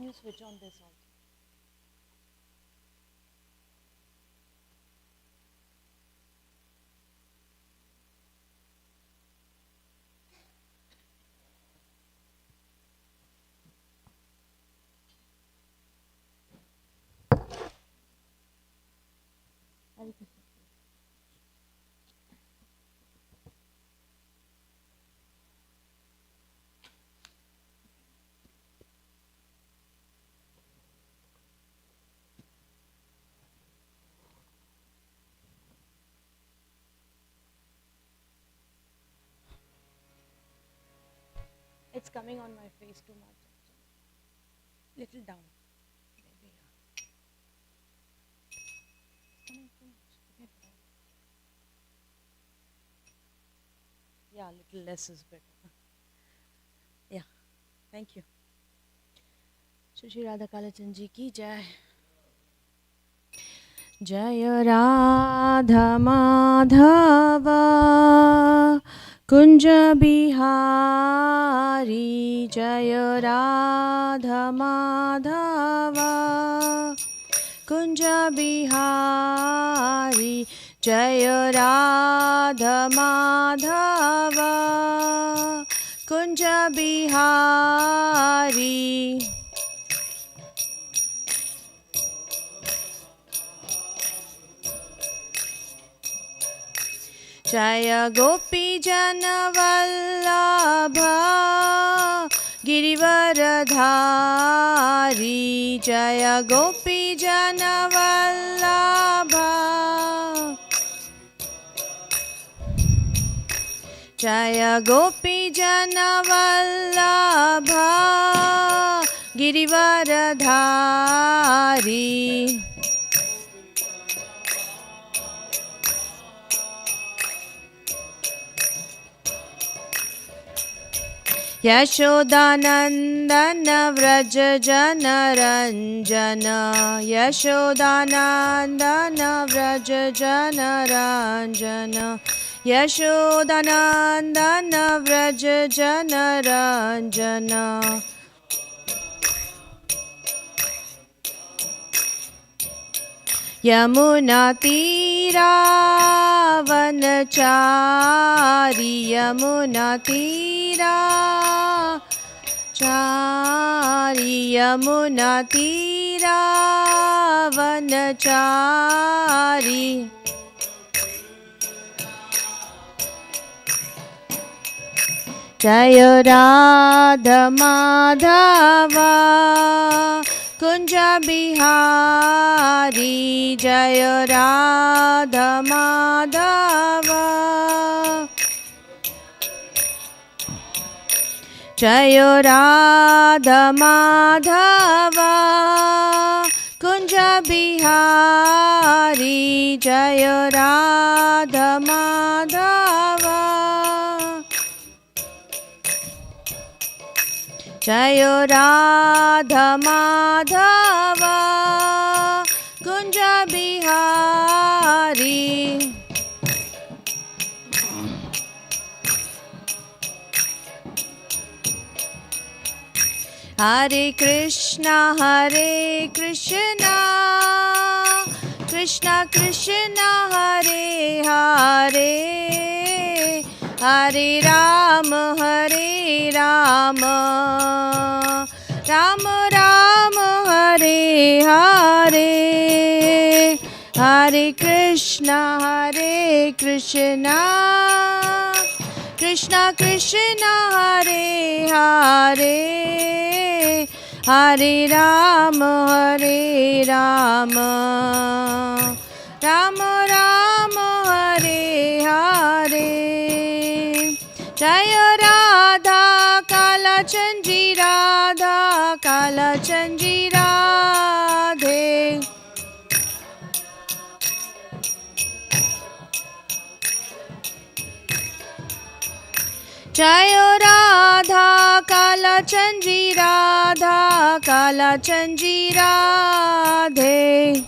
you switch on this also? Hare Krishna. It's coming on my face too much. Little down. Maybe, yeah. It's coming too much. Bring it down. Yeah, little less is better. Yeah. Thank you. Shri Radha Kalachan ji ki jai. Jaya Radha Madhava Kunja Bihari Jaya Radha Madhava Kunja Bihari Jaya Radha Madhava Kunja Bihari Jaya Gopi Jana Vallabha Girivaradhari Jaya Gopi Jana Vallabha Jaya Gopi Jana Vallabha Girivaradhari Yashodanandana Vraja Jana Ranjana Yashodanandana Vraja Jana Ranjana Yashodanandana Vraja Jana Ranjana Yamuna Tira Vanachari Yamuna Tira Chari Yamuna Tira Vanachari Jaya Radha Madhava Kunja Bihari Jaya Radha Madhava Jaya Radha Madhava Kunja Bihari Jaya Radha Madhava Jaya Radha Madhava Kunja Bihari Hare Krishna Krishna Krishna Hare Hare Hare Rama Rama Rama Hare Hare Hare Krishna Krishna Krishna Hare Hare Hare Rama Rama Rama Hare Hare Jaya Radha Kalachandji Radhe Jaya Radha Kalachandji Radhe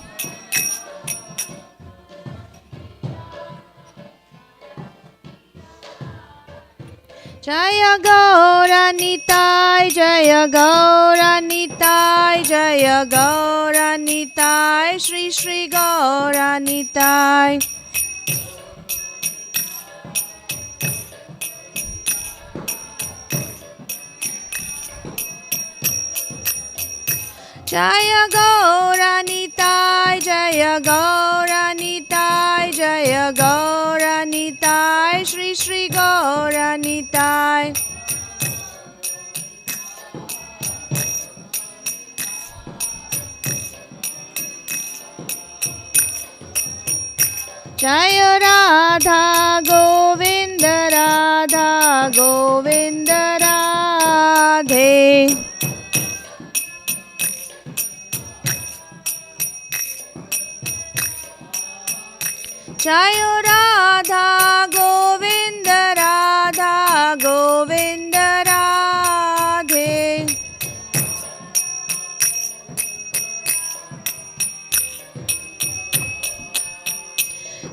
Jaya Gaura Nitai, Jaya Gaura Nitai, Jaya Gaura Nitai, Shri Shri Gaura Nitai. Jaya Gaura Nitai, Jaya Gaura Nitai, Jaya Gaura Nitai, Shri Shri Gaura Nitai. Jaya Radha Govinda Radha Govinda Radhe. Jaya Radha Govinda Radha Govinda Radhe.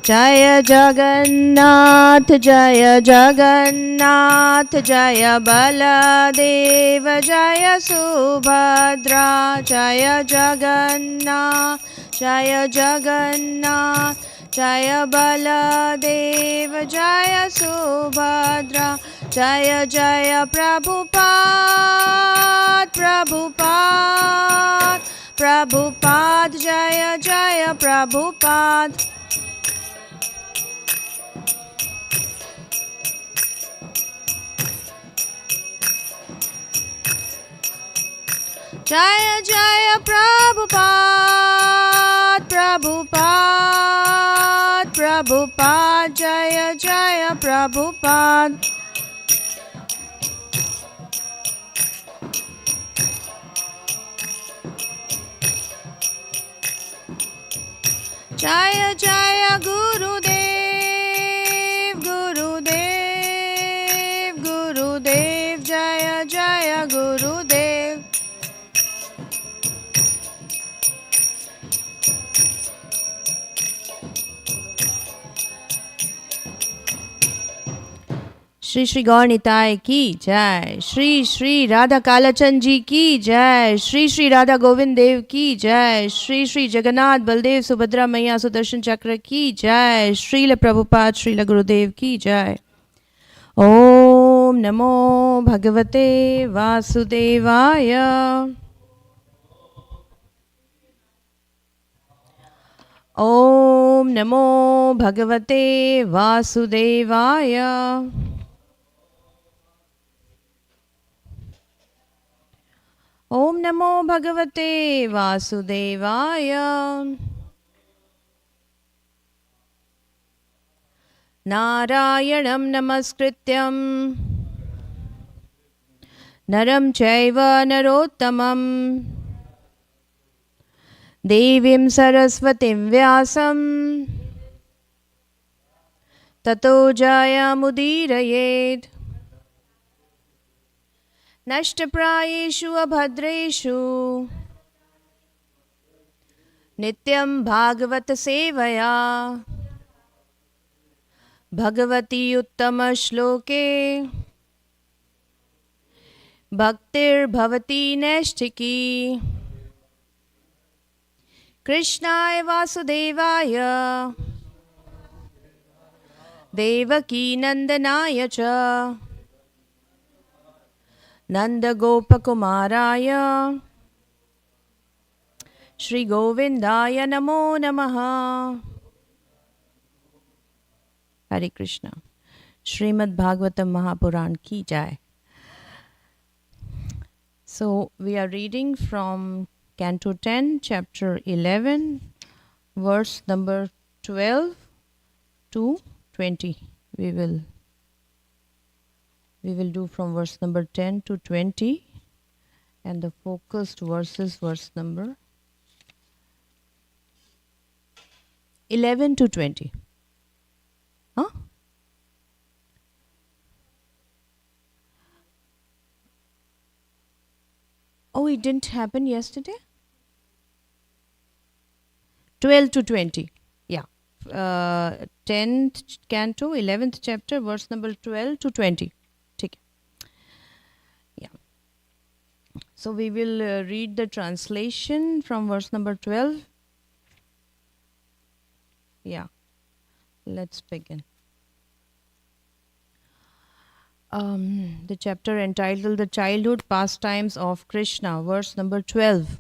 Jaya Jagannath, Jaya Jagannath, Jaya Baladeva, Jaya Subhadra, Jaya Jagannath, Jaya Jagannath, Jaya Baladeva, Jaya Subhadra, Jaya Jaya Prabhupada, Prabhupada, Prabhupada, Jaya Jaya Prabhupada. Jaya Jaya Prabhupada, Prabhupada, Prabhupada, Jaya Jaya Prabhupada. Jaya Jaya Gurudev, Gurudev, Gurudev, Jaya Jaya Gurudev. Shri Shri Gaur Nitai की जय, श्री श्री राधा कालाचंद जी की जय, श्री श्री राधा गोविंद देव की जय, श्री श्री जगन्नाथ बलदेव सुभद्रा मैया सुदर्शन चक्र की जय, श्रील प्रभुपाद श्रील गुरुदेव की जय। ओम नमो भगवते वासुदेवाय। ओम नमो भगवते वासुदेवाय। ओम नमो भगवते वासुदेवाय। नारायणं नमस्कृत्यं नरं चैव नरोत्तमं देवीं सरस्वतीं व्यासं ततो जयमुदीरयेत्। नष्टप्रायेषु अभद्रेषु नित्यं भागवत सेवया भगवती उत्तमश्लोके भक्तिर्भवति नैष्ठिकी। कृष्णाय वासुदेवाय देवकी नंदनाय च नंदगोपकुमाराय श्री गोविंदाय नमो नमः। हरे कृष्णा। श्रीमद् भागवतम महापुराण की जय। So we are reading from Canto 10, Chapter 11, verse number 12 to 20. We will do from verse number 10 to 20, and the focused verses verse number 11 to 20. Huh? Oh, it didn't happen yesterday? 12 to 20. Yeah. 10th canto, 11th chapter, verse number 12 to 20. ठीक है. So we will read the translation from verse number 12. Yeah, let's begin. The chapter entitled The Childhood Pastimes of Krishna, verse number 12.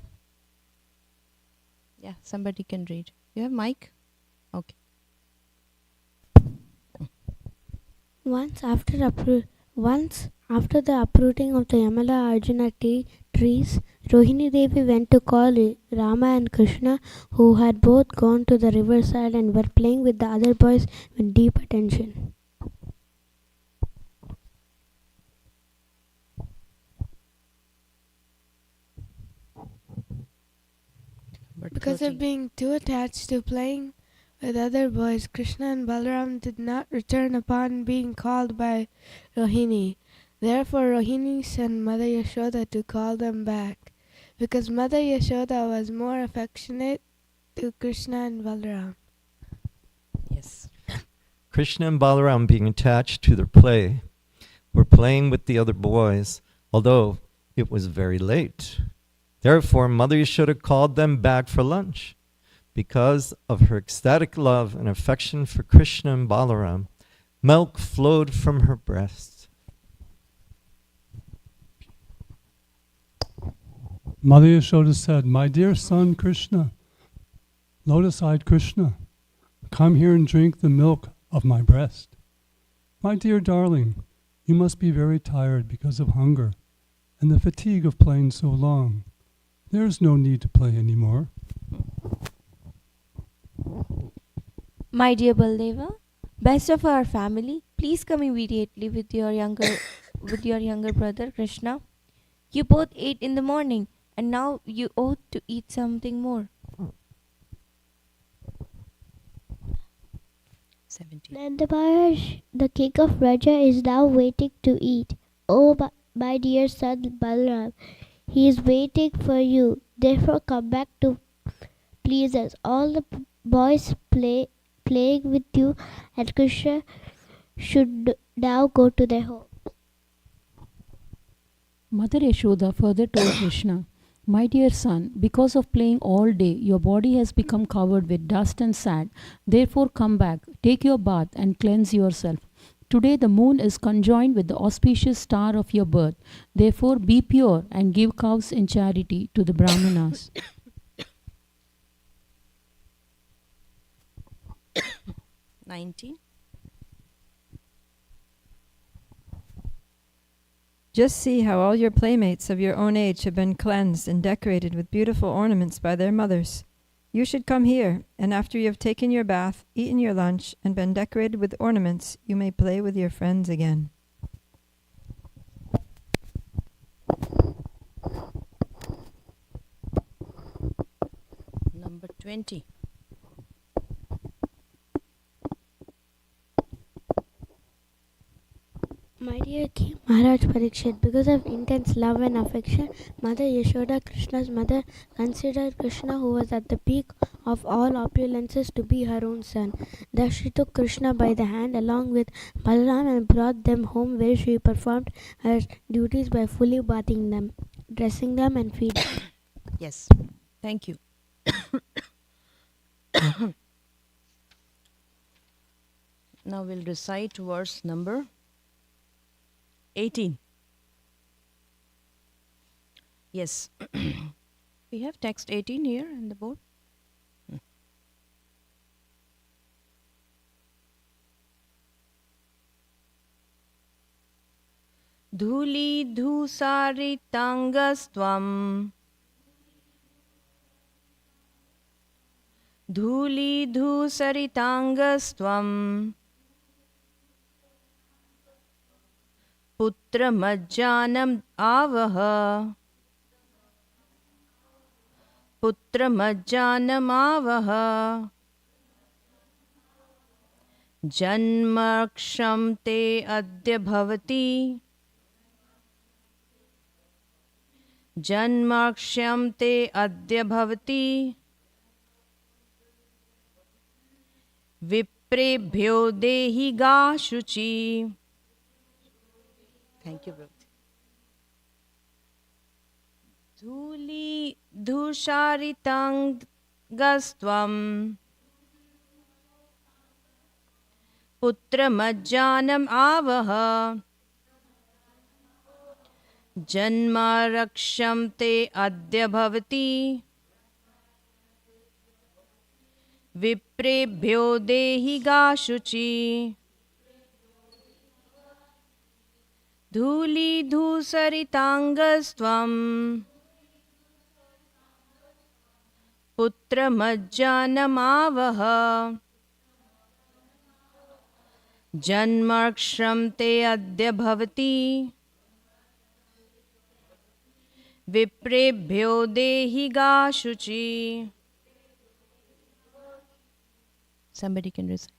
Yeah, somebody can read. You have mic? Okay. Once after the uprooting of the Yamala Arjuna trees, Rohini Devi went to call Rama and Krishna, who had both gone to the riverside and were playing with the other boys with deep attention. Because of being too attached to playing with other boys, Krishna and Balaram did not return upon being called by Rohini. Therefore, Rohini sent Mother Yashoda to call them back, because Mother Yashoda was more affectionate to Krishna and Balaram. Yes. Krishna and Balaram, being attached to their play, were playing with the other boys, although it was very late. Therefore, Mother Yashoda called them back for lunch. Because of her ecstatic love and affection for Krishna and Balaram, milk flowed from her breast. Mother Yashoda said, "My dear son Krishna, lotus-eyed Krishna, come here and drink the milk of my breast. My dear darling, you must be very tired because of hunger and the fatigue of playing so long. There is no need to play anymore." My dear Baldeva, best of our family, please come immediately with your younger brother Krishna. You both ate in the morning, and now you ought to eat something more. 17. Nanda Maharaj, the king of Raja, is now waiting to eat. Oh, my dear son Balaram, he is waiting for you. Therefore, come back to please us. All the boys playing with you and Krishna should now go to their home. Mother Yashoda further told Krishna, "My dear son, because of playing all day, your body has become covered with dust and sand. Therefore, come back, take your bath, and cleanse yourself. Today the moon is conjoined with the auspicious star of your birth. Therefore, be pure and give cows in charity to the Brahmanas." 19. Just see how all your playmates of your own age have been cleansed and decorated with beautiful ornaments by their mothers. You should come here, and after you have taken your bath, eaten your lunch, and been decorated with ornaments, you may play with your friends again. Number 20. My dear King Maharaj Parikshit, because of intense love and affection, Mother Yashoda, Krishna's mother, considered Krishna, who was at the peak of all opulences, to be her own son. Thus she took Krishna by the hand along with Balaram and brought them home, where she performed her duties by fully bathing them, dressing them and feeding them. Yes. Thank you. Now we'll recite verse number 18. Yes. We have text 18 here in the board. Dhuli dhusaritangasvam Dhuli dhusaritangasvam Putra majjanam avaha Putra majjanam avaha Janmaksham te adya bhavati Janmaksham te adya bhavati Viprebhyo dehi ga shuchi. Thank you, Brother. Dhuli dhusharitangastvam putramajjanam avaha janma raksham te adya bhavati viprebhyo dehi gashuchi dhuli dhusaritangasvam putramajjanamavaha janmarksham te adya bhavati viprebhyo dehi gashuchi. Somebody can recite.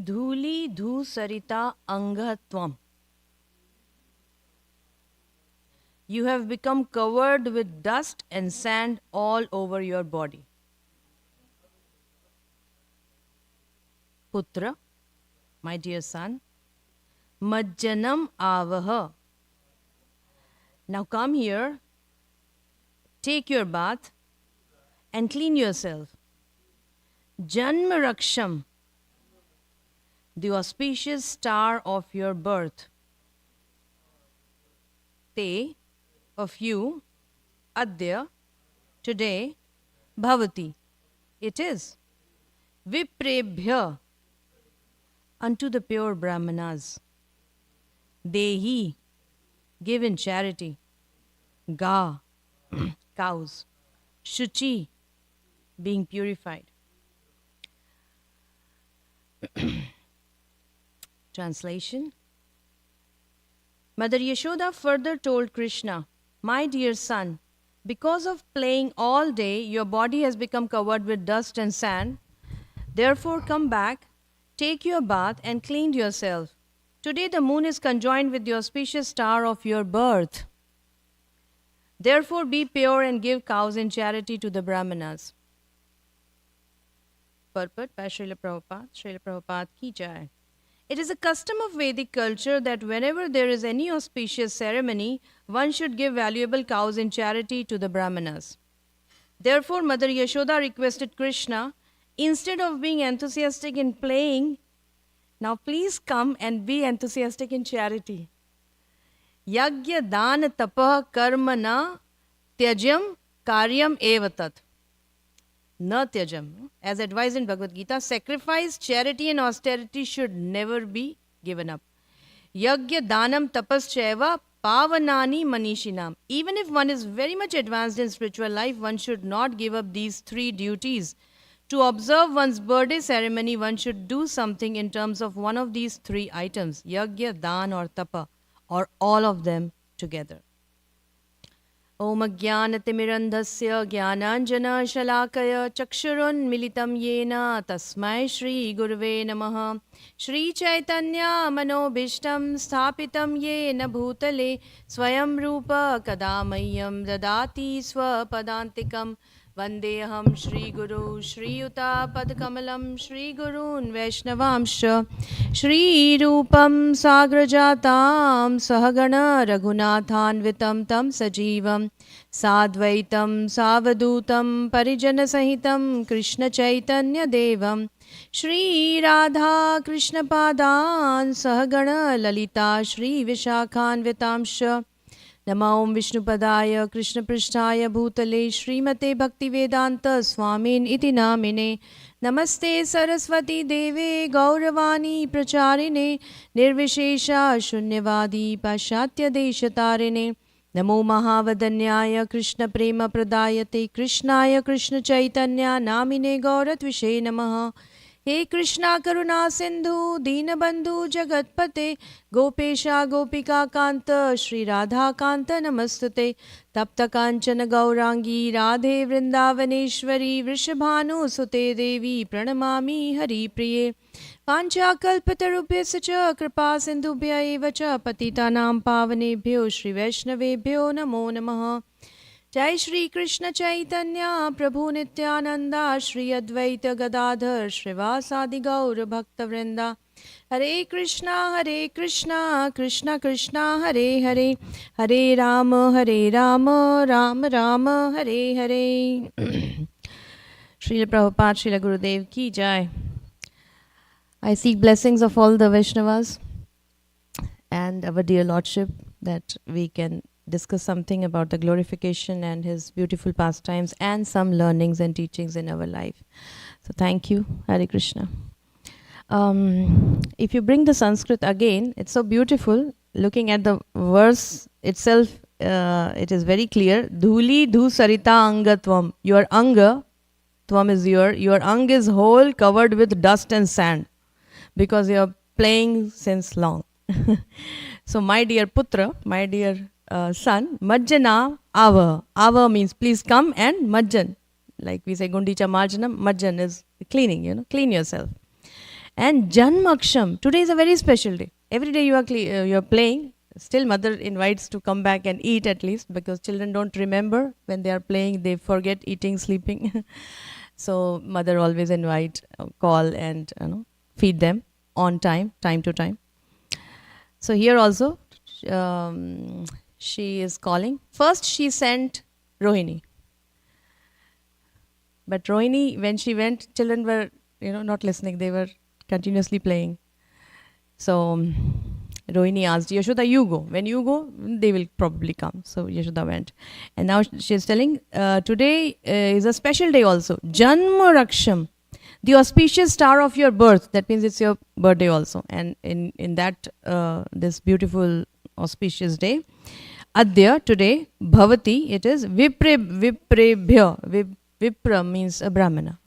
Dhuli dhusarita angatvam. You have become covered with dust and sand all over your body. Putra, my dear son, majjanam avaha. Now come here, take your bath and clean yourself. Janma raksham, the auspicious star of your birth. Te, of you, adya, today, bhavati, it is. Viprebhya, unto the pure brahmanas. Dehi, give in charity. Ga, cows. Shuchi, being purified. Translation. Mother Yashoda further told Krishna, my dear son, because of playing all day, your body has become covered with dust and sand. Therefore, come back, take your bath and clean yourself. Today the moon is conjoined with the auspicious star of your birth. Therefore, be pure and give cows in charity to the Brahmanas. Purport by Srila Prabhupada. Srila Prabhupada ki jai. It is a custom of Vedic culture that whenever there is any auspicious ceremony, one should give valuable cows in charity to the Brahmanas. Therefore, Mother Yashoda requested Krishna, instead of being enthusiastic in playing, now please come and be enthusiastic in charity. Yagya dana tapah karma na tyajam karyam evatat. Na tyajam. As advised in Bhagavad Gita, sacrifice, charity and austerity should never be given up. Yagya danam tapaschaiva pavanani manishinam. Even if one is very much advanced in spiritual life, one should not give up these 3 duties. To observe one's birthday ceremony, one should do something in terms of one of these 3 items, yagya, dan or tapa, or all of them together. Om Ajnanatimirandhasya Jnananjana Shalakaya Chakshurunmilitam Yena Tasmai Shri Gurve Namaha. Shri Chaitanya Manobishtam Sthapitam Yena Bhutale Swayam Rupa Kadamayam Dadati Swapadantikam. Vandeham Shri Guru Shri Yuta Padkamalam Shri Gurun Vaishnavamsha Shri Rupam Sagrajatam Sahagana Raghunathanvitam Tam Sajivam Sadvaitam Savadutam Parijana Sahitam Krishna Chaitanya Devam Shri Radha Krishna Padan Sahagana Lalita Shri Vishakhanvitamsha Nama Om Vishnupadaya Krishna Prishtaya Bhutale Srimate Bhaktivedanta Swamin Iti Namine Namaste Saraswati Deve Gauravani Pracharine Nirvishesha Shunyavadi Pashatya Deshatarine Namo Mahavadanyaya Krishna Prema Pradayate Krishnaya Krishna Chaitanya Namine Gauratvishe Namaha. He Krishna Karuna Sindhu Deenabandhu Jagatpate Gopesha Gopika Kanta Shri Radha Kanta Namastute Tapta Kanchana Gaurangi Radhe Vrindavaneshwari Vrishabhanu Sute Devi Pranamami Hari Priye Pancha Kalpatarubhyasya cha Kripa Sindhubhya eva cha Patitanam Pavanebhyo Shri Vaishnavebhyo Namo Namaha. Jai Shri Krishna Chaitanya Prabhu Nityananda Shri Advaita Gadadhar Shrivasadi Gaura Bhakta Vrinda. Hare Krishna Krishna Krishna Hare Hare Hare Rama Rama Rama Hare Hare. Srila Prabhupada Srila Gurudev Ki Jai. I seek blessings of all the Vaishnavas and our dear Lordship that we can discuss something about the glorification and his beautiful pastimes and some learnings and teachings in our life. So thank you, Hare Krishna. If you bring the Sanskrit again, it's so beautiful. Looking at the verse itself, it is very clear. Dhuli dhu sarita anga tvam. Your anga, tvam is your anga is whole covered with dust and sand because you are playing since long. So my dear putra, my dear son, Majjana Ava. Ava means please come, and Majjan. Like we say Gundicha Marjanam, Majjan is cleaning, clean yourself. And Janmaksham, today is a very special day. Every day you are playing. Still mother invites to come back and eat at least, because children don't remember when they are playing, they forget eating, sleeping. So mother always invite, call and feed them on time to time. So here also, she is calling. First she sent Rohini. But Rohini, when she went, children were, not listening. They were continuously playing. So Rohini asked, Yashoda, you go. When you go, they will probably come. So Yashoda went. And now she is telling, today is a special day also. Janma Raksham, the auspicious star of your birth. That means it's your birthday also. And in that, this beautiful auspicious day, Adya, today, Bhavati, it is Viprebhya. Vipra means a Brahmana.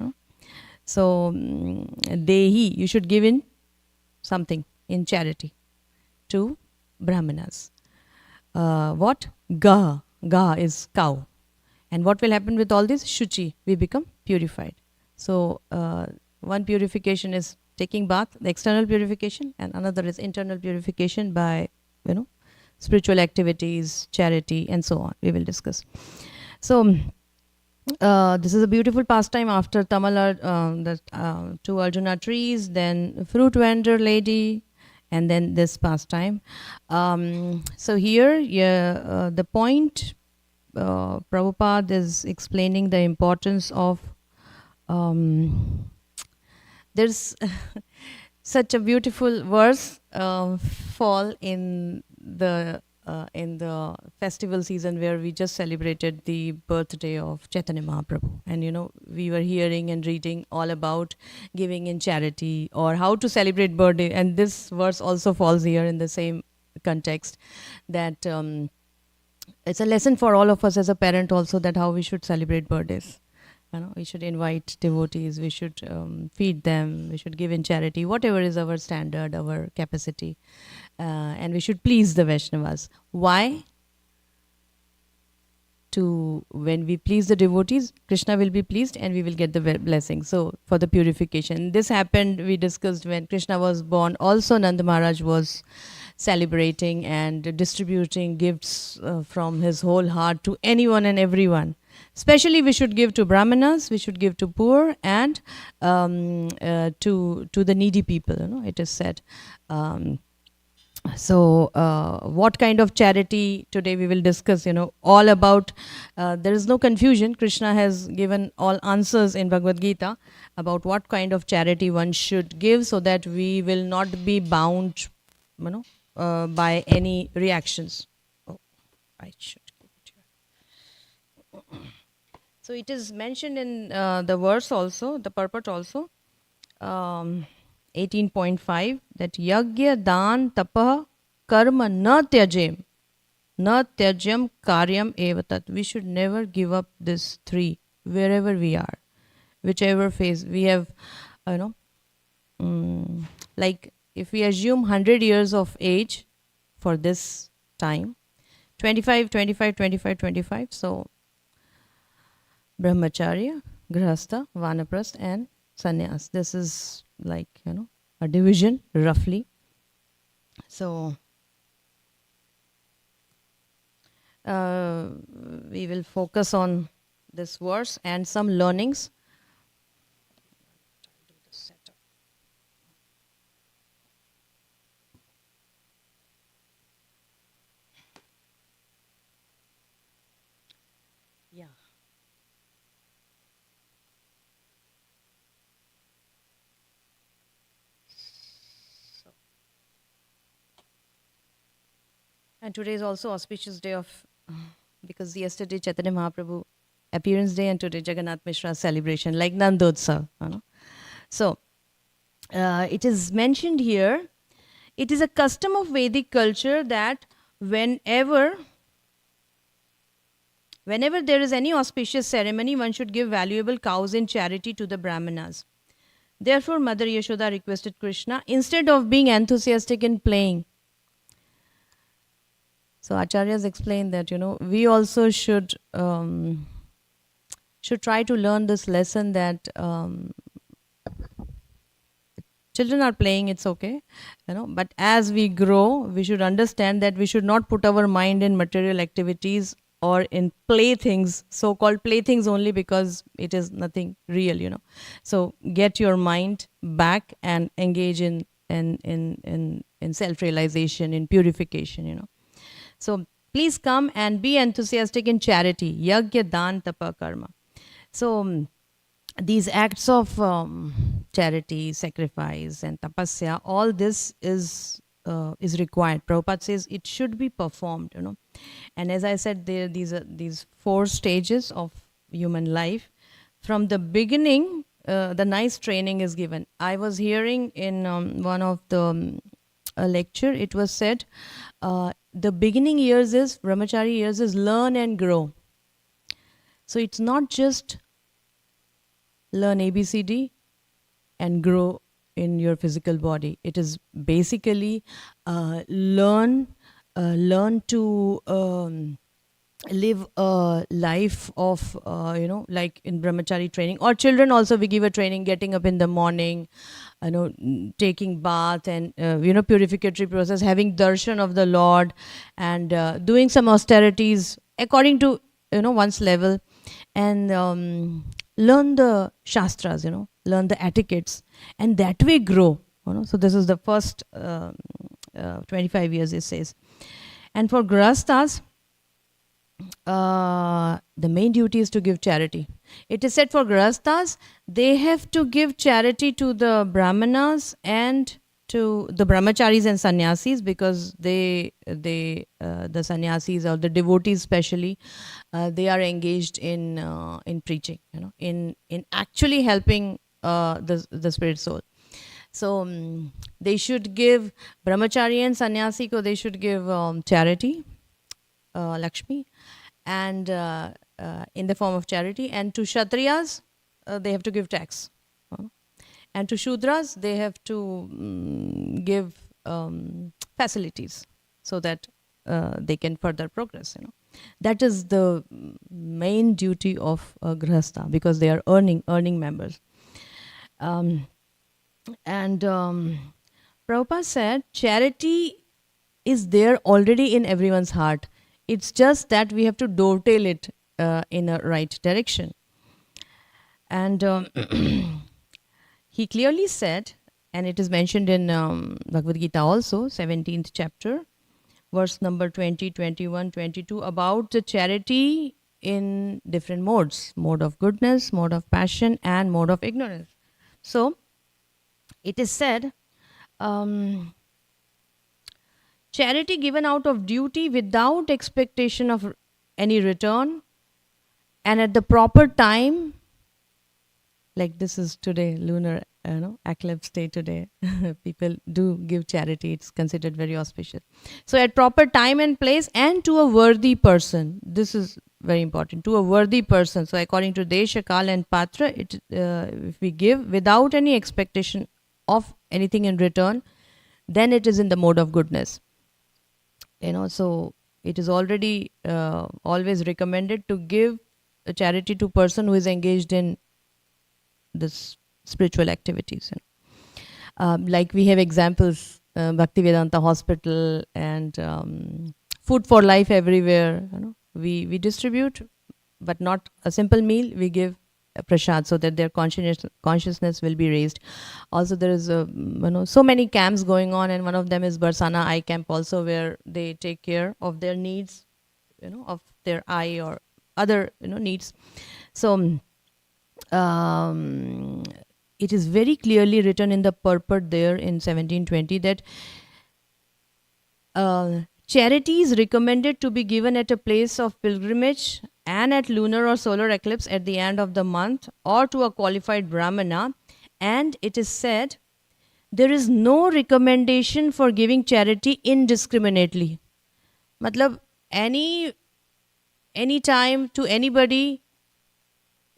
So, Dehi, you should give in something in charity to Brahmanas. What? Gaha. Gaha is cow. And what will happen with all this? Shuchi, we become purified. So, one purification is taking bath, the external purification, and another is internal purification by, spiritual activities, charity, and so on. We will discuss. So, this is a beautiful pastime after Tamala, the 2 Arjuna trees, then fruit vendor lady, and then this pastime. So here, the point Prabhupada is explaining the importance of, there's such a beautiful verse fall in the festival season where we just celebrated the birthday of Chaitanya Mahaprabhu. And we were hearing and reading all about giving in charity or how to celebrate birthday. And this verse also falls here in the same context, that it's a lesson for all of us as a parent also, that how we should celebrate birthdays. We should invite devotees, we should feed them, we should give in charity, whatever is our standard, our capacity, and we should please the Vaishnavas. Why? When we please the devotees, Krishna will be pleased and we will get the blessing. So for the purification. This happened, we discussed, when Krishna was born. Also Nanda Maharaj was celebrating and distributing gifts from his whole heart to anyone and everyone. Especially we should give to Brahmanas, we should give to poor, and to the needy people, it is said. So what kind of charity today we will discuss, all about. There is no confusion. Krishna has given all answers in Bhagavad Gita about what kind of charity one should give, so that we will not be bound, by any reactions. Oh, I should give it here. So it is mentioned in the verse also, the purport also. 18.5, that yagya dan tapah karma na tyajam karyam evatat. We should never give up this three wherever we are, whichever phase we have. Like if we assume 100 years of age for this time, 25, 25, 25, 25. So brahmacharya, grihastha, vanaprastha and sannyas. This is like, a division roughly. So we will focus on this verse and some learnings. Yeah. And today is also auspicious day of, because yesterday Chaitanya Mahaprabhu appearance day and today Jagannath Mishra celebration, like Nandotsav. So it is mentioned here, it is a custom of Vedic culture that whenever there is any auspicious ceremony, one should give valuable cows in charity to the Brahmanas. Therefore, Mother Yashoda requested Krishna, instead of being enthusiastic in playing. So Acharyas explain that, we also should try to learn this lesson that children are playing, it's okay, but as we grow, we should understand that we should not put our mind in material activities or in playthings, so-called playthings only because it is nothing real, So get your mind back and engage in self-realization, in purification, So please come and be enthusiastic in charity. Yagya, dan, tapa, karma. So these acts of charity, sacrifice and tapasya, all this is required. Prabhupada says it should be performed, And as I said, there these 4 stages of human life. From the beginning, the nice training is given. I was hearing in one of the lecture, it was said, the beginning years is, brahmachari years is learn and grow. So it's not just learn ABCD and grow in your physical body. It is basically learn to live a life of, like in brahmachari training, or children also we give a training, getting up in the morning, taking bath and, purificatory process, having darshan of the Lord and doing some austerities according to, one's level, and learn the shastras, learn the etiquettes, and that way grow. So this is the first 25 years, it says. And for grihasthas, the main duty is to give charity. It is said for grihasthas, they have to give charity to the brahmanas and to the brahmacharis and sannyasis, because the sannyasis or the devotees especially, they are engaged in preaching, in actually helping the spirit soul. So they should give brahmachari and sannyasi ko they should give charity, Lakshmi, and in the form of charity. And to Kshatriyas, they have to give tax. And to Shudras, they have to give facilities so that they can further progress. That is the main duty of Grihastha, because they are earning members. And Prabhupada said, charity is there already in everyone's heart. It's just that we have to dovetail it in a right direction. And he clearly said, and it is mentioned in Bhagavad Gita also, 17th chapter, verse number 20, 21, 22, about the charity in different modes: mode of goodness, mode of passion, and mode of ignorance. So, it is said, charity given out of duty without expectation of any return, and at the proper time, like this is today, lunar eclipse day today. People do give charity. It's considered very auspicious. So at proper time and place, and to a worthy person. This is very important. To a worthy person. So according to Desha, Kal and Patra, if we give without any expectation of anything in return, then it is in the mode of goodness. So it is already always recommended to give a charity to person who is engaged in this spiritual activities. Like we have examples, Bhaktivedanta Hospital and Food for Life everywhere. We distribute, but not a simple meal. We give a prasad so that their consciousness will be raised. Also, there is so many camps going on, and one of them is Barsana Eye Camp also, where they take care of their needs, of their eye or other needs. So it is very clearly written in the purport there in 1720 that charity is recommended to be given at a place of pilgrimage and at lunar or solar eclipse at the end of the month, or to a qualified brahmana. And it is said, there is no recommendation for giving charity indiscriminately. Matlab, any time to anybody,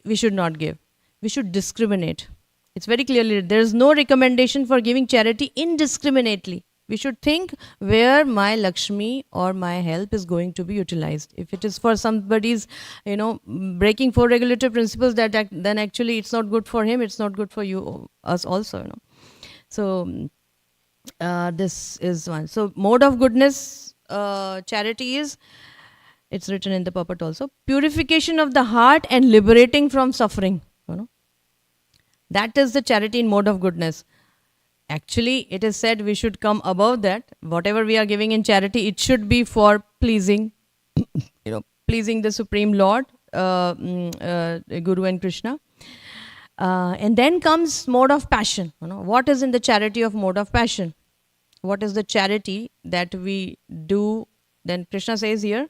we should not give. We should discriminate. It's very clearly, there is no recommendation for giving charity indiscriminately. We should think where my Lakshmi or my help is going to be utilized. If it is for somebody's, breaking 4 regulative principles, then actually it's not good for him, it's not good for you, us also, So this is one. So mode of goodness, charity is, it's written in the purport also, purification of the heart and liberating from suffering. That is the charity in mode of goodness. Actually, it is said we should come above that. Whatever we are giving in charity, it should be for pleasing, pleasing the Supreme Lord, Guru and Krishna. And then comes mode of passion. What is in the charity of mode of passion? What is the charity that we do? Then Krishna says here,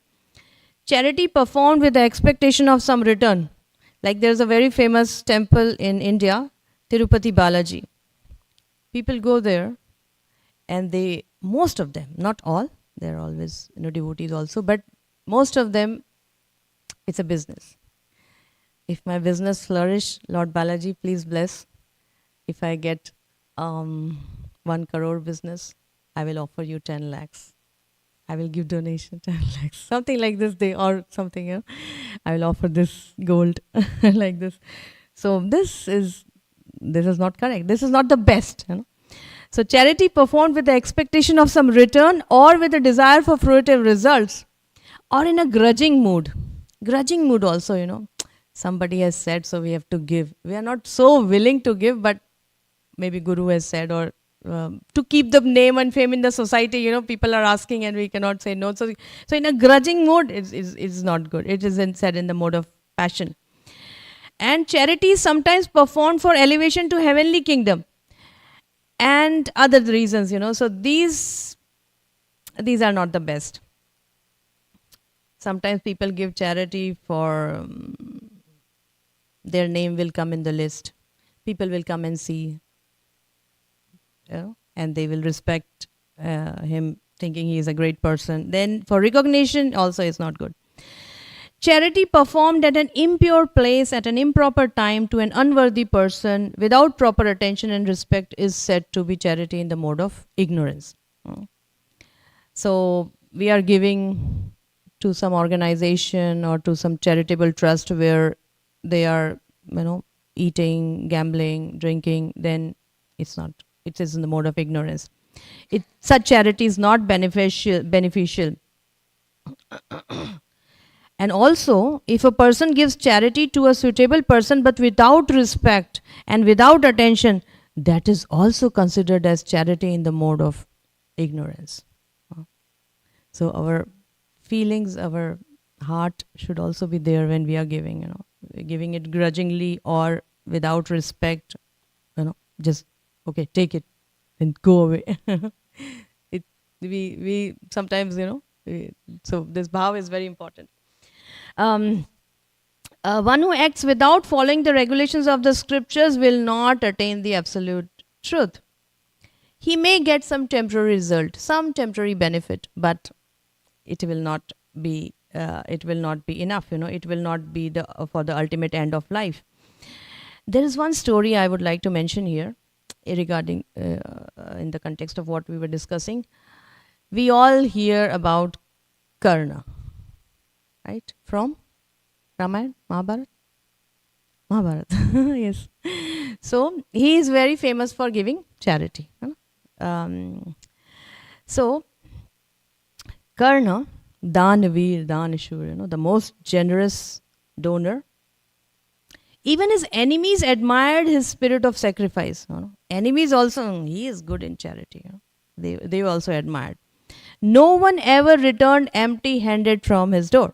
charity performed with the expectation of some return. Like there's a very famous temple in India, Tirupati Balaji. People go there and most of them, not all, there are always devotees also, but most of them, it's a business. If my business flourish, Lord Balaji, please bless. If I get 1 crore business, I will offer you 10 lakhs. I will give donation 10 lakhs. Something like this, or something, I will offer this gold like this. So this is not correct. This is not the best. So charity performed with the expectation of some return, or with a desire for fruitive results, or in a grudging mood. Grudging mood also, somebody has said, so we have to give. We are not so willing to give, but maybe Guru has said, or to keep the name and fame in the society, people are asking and we cannot say no. So in a grudging mood, it's not good. It isn't said in the mode of passion. And charity is sometimes performed for elevation to heavenly kingdom and other reasons, So these are not the best. Sometimes people give charity for their name will come in the list. People will come and see. and they will respect him, thinking he is a great person. Then for recognition also is not good. Charity performed at an impure place at an improper time to an unworthy person without proper attention and respect is said to be charity in the mode of ignorance. So we are giving to some organization or to some charitable trust where they are, eating, gambling, drinking, then it is in the mode of ignorance. Such charity is not beneficial. And also, if a person gives charity to a suitable person but without respect and without attention, that is also considered as charity in the mode of ignorance. So our feelings, our heart should also be there when we are giving, giving it grudgingly or without respect, just, okay, take it and go away. We sometimes, so this bhav is very important. One who acts without following the regulations of the scriptures will not attain the absolute truth. He may get some temporary result, some temporary benefit, but it will not be enough. It will not be for the ultimate end of life. There is one story I would like to mention here regarding in the context of what we were discussing. We all hear about Karna, right? From Ramayana, Mahabharata. Yes. So he is very famous for giving charity. So Karna, Danavir, Danashur, the most generous donor. Even his enemies admired his spirit of sacrifice. Enemies also, he is good in charity. They also admired. No one ever returned empty-handed from his door.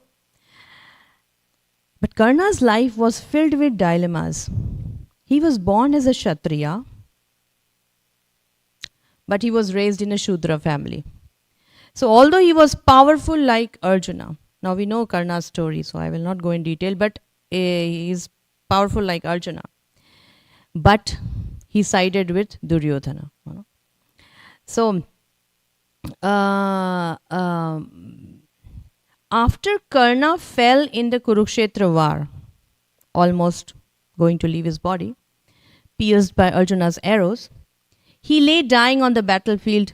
But Karna's life was filled with dilemmas. He was born as a Kshatriya, but he was raised in a Shudra family. So although he was powerful like Arjuna, now we know Karna's story, so I will not go in detail, but he is powerful like Arjuna. But he sided with Duryodhana. So after Karna fell in the Kurukshetra war, almost going to leave his body, pierced by Arjuna's arrows, he lay dying on the battlefield,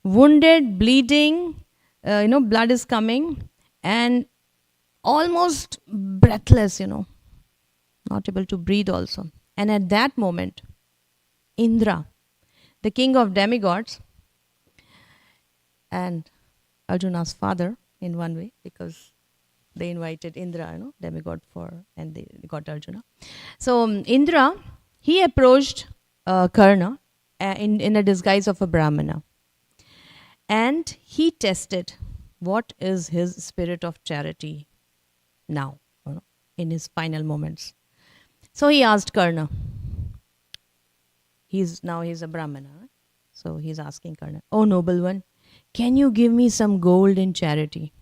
wounded, bleeding, blood is coming, and almost breathless, not able to breathe also. And at that moment, Indra, the king of demigods, and Arjuna's father, in one way, because they invited Indra, demigod, and they got Arjuna. So Indra, he approached Karna in a disguise of a Brahmana. And he tested what is his spirit of charity now, in his final moments. So he asked Karna. He's a Brahmana. So he's asking Karna, "Oh noble one, can you give me some gold in charity?"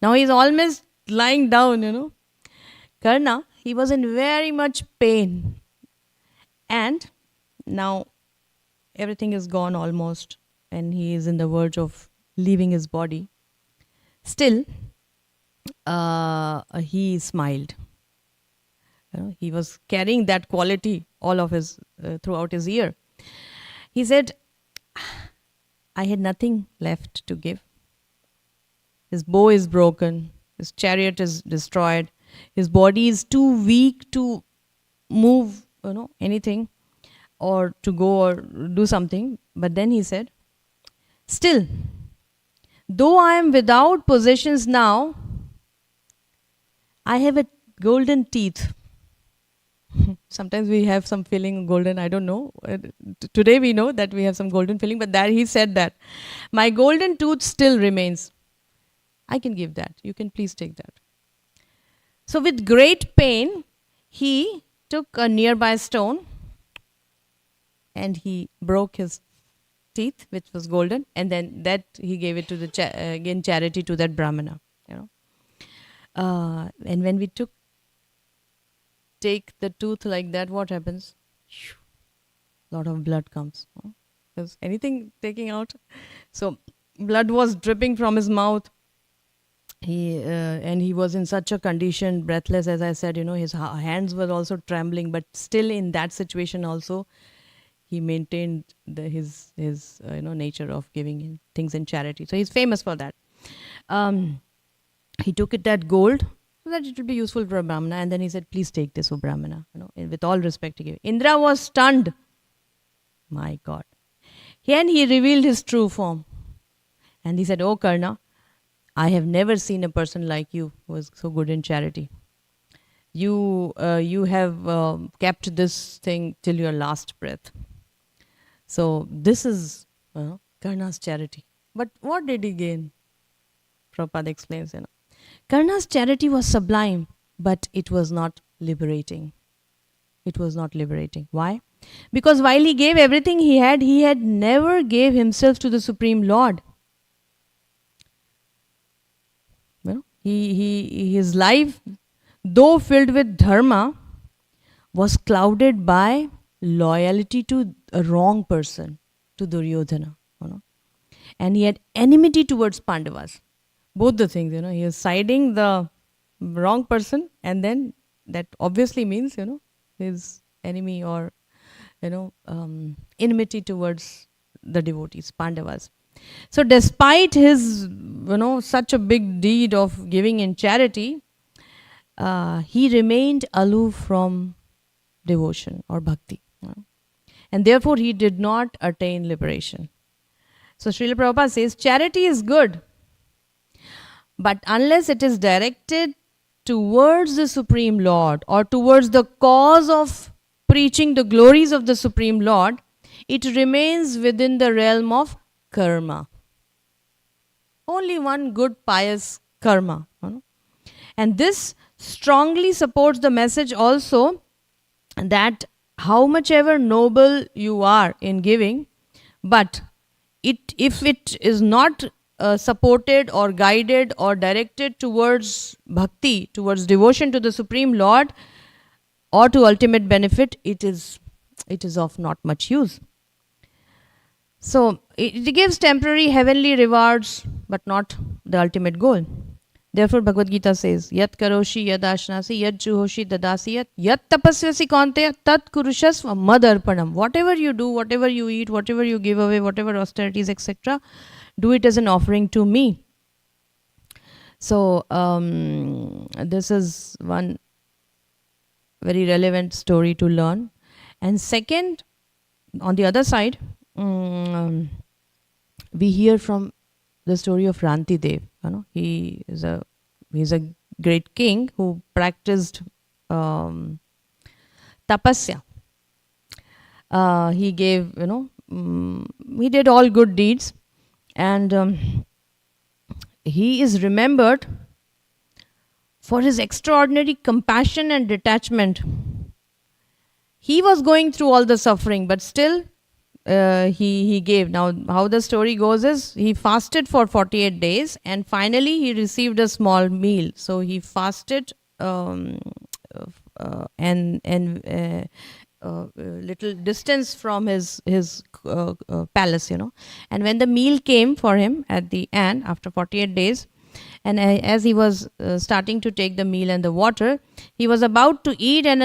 Now he's almost lying down, Karna, he was in very much pain. And now everything is gone almost, and he is in the verge of leaving his body. Still, he smiled. He was carrying that quality all of his throughout his year. He said, "I had nothing left to give. His bow is broken. His chariot is destroyed. His body is too weak to move, anything, or to go or do something." But then he said, "Still, though I am without possessions now, I have a golden teeth." Sometimes we have some feeling golden, I don't know. Today we know that we have some golden feeling, but there he said that, "My golden tooth still remains. I can give that. You can please take that." So with great pain, he took a nearby stone and he broke his teeth, which was golden, and then that he gave it to the again charity to that Brahmana. And when we take the tooth like that, what happens? lot of blood comes. Is anything taking out? So blood was dripping from his mouth. And he was in such a condition, breathless, as I said, his hands were also trembling, but still in that situation also, he maintained his nature of giving in things in charity. So he's famous for that. He took that gold so that it would be useful for a Brahmana, and then he said, please take this, O Brahmana, with all respect he gave. Indra was stunned. My God. And he revealed his true form. And he said, "Oh Karna, I have never seen a person like you who was so good in charity. You have kept this thing till your last breath. So this is Karna's charity." But what did he gain? Prabhupada explains, Karna's charity was sublime, but it was not liberating. It was not liberating. Why? Because while he gave everything he had never gave himself to the Supreme Lord. His life, though filled with dharma, was clouded by loyalty to a wrong person, to Duryodhana. And he had enmity towards Pandavas. Both the things, he is siding the wrong person, and then that obviously means, his enemy or, enmity towards the devotees, Pandavas. So despite his, such a big deed of giving in charity, he remained aloof from devotion or bhakti. And therefore he did not attain liberation. So Srila Prabhupada says, charity is good, but unless it is directed towards the Supreme Lord or towards the cause of preaching the glories of the Supreme Lord, it remains within the realm of karma. Only one good pious karma. And this strongly supports the message also that how much ever noble you are in giving, but if it is not supported or guided or directed towards bhakti, towards devotion to the Supreme Lord or to ultimate benefit, it is of not much use. So it gives temporary heavenly rewards, but not the ultimate goal. Therefore Bhagavad Gita says, Yat karoshi yad ashnasi yad juhoshi dadasi yat tapasyasi kaunteya tat kurushasva madarpanam. Whatever you do, whatever you eat, whatever you give away, whatever austerities, etc., do it as an offering to me. So this is one very relevant story to learn. And second, on the other side, we hear from the story of Ranti Dev. He is a great king who practiced tapasya. He gave, he did all good deeds, and he is remembered for his extraordinary compassion and detachment. He was going through all the suffering, but still he gave. Now, how the story goes is, he fasted for 48 days and finally he received a small meal. So he fasted little distance from his palace, And when the meal came for him at the end, after 48 days, and as he was starting to take the meal and the water, he was about to eat, and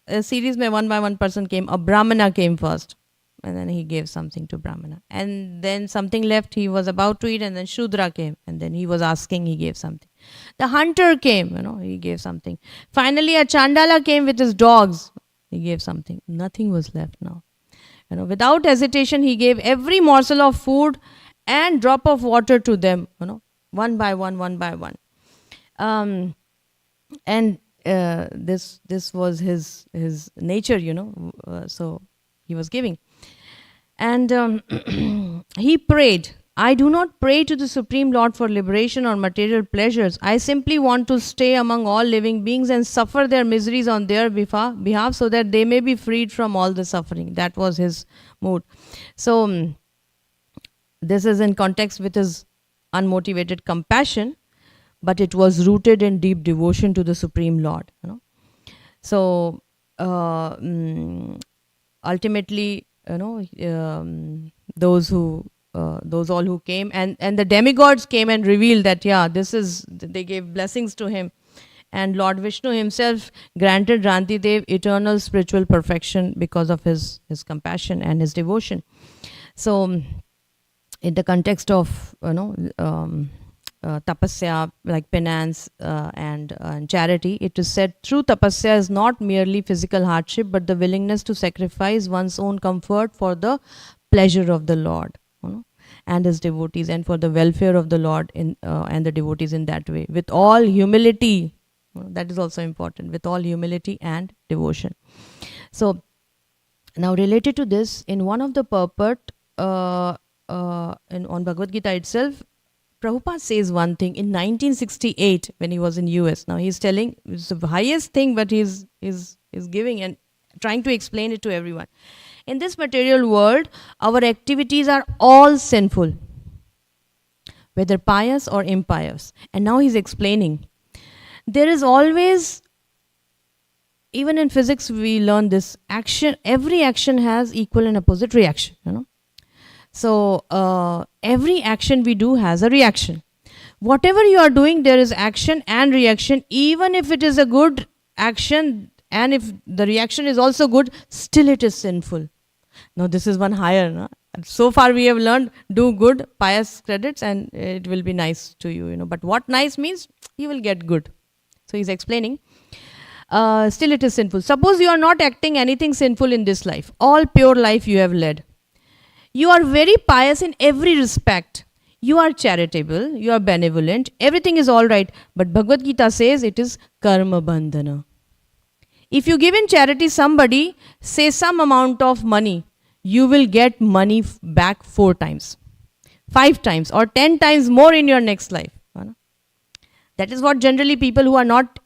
a series mein one by one person came. A Brahmana came first, and then he gave something to Brahmana. And then something left, he was about to eat, and then Shudra came, and then he was asking, he gave something. The hunter came, he gave something. Finally, a Chandala came with his dogs, he gave something. Nothing was left now. Without hesitation, he gave every morsel of food and drop of water to them, one by one. And this was his nature, so he was giving. And he prayed, I do not pray to the Supreme Lord for liberation or material pleasures. I simply want to stay among all living beings and suffer their miseries on their behalf so that they may be freed from all the suffering. That was his mood. So this is in context with his unmotivated compassion, but it was rooted in deep devotion to the Supreme Lord. So ultimately, those all who came, and the demigods came and revealed that, they gave blessings to him. And Lord Vishnu himself granted Rantidev eternal spiritual perfection because of his compassion and his devotion. So, in the context of tapasya, like penance and charity, it is said true tapasya is not merely physical hardship, but the willingness to sacrifice one's own comfort for the pleasure of the Lord, and his devotees, and for the welfare of the Lord and the devotees in that way, with all humility. That is also important, with all humility and devotion. So, now related to this, in one of the purport on Bhagavad Gita itself, Prabhupada says one thing in 1968 when he was in US. Now he's telling it's the highest thing, but he's giving and trying to explain it to everyone. In this material world, our activities are all sinful, whether pious or impious. And now he's explaining. There is always, even in physics we learn this, action, every action has equal and opposite reaction, So, every action we do has a reaction. Whatever you are doing, there is action and reaction. Even if it is a good action and if the reaction is also good, still it is sinful. Now, this is one higher. No? So far we have learned, do good, pious credits, and it will be nice to you, But what nice means, you will get good. So, he's explaining. Still it is sinful. Suppose you are not acting anything sinful in this life. All pure life you have led. You are very pious in every respect. You are charitable, you are benevolent, everything is all right. But Bhagavad Gita says it is karma bandhana. If you give in charity somebody, say some amount of money, you will get money back 4 times, 5 times or 10 times more in your next life. That is what generally people who are not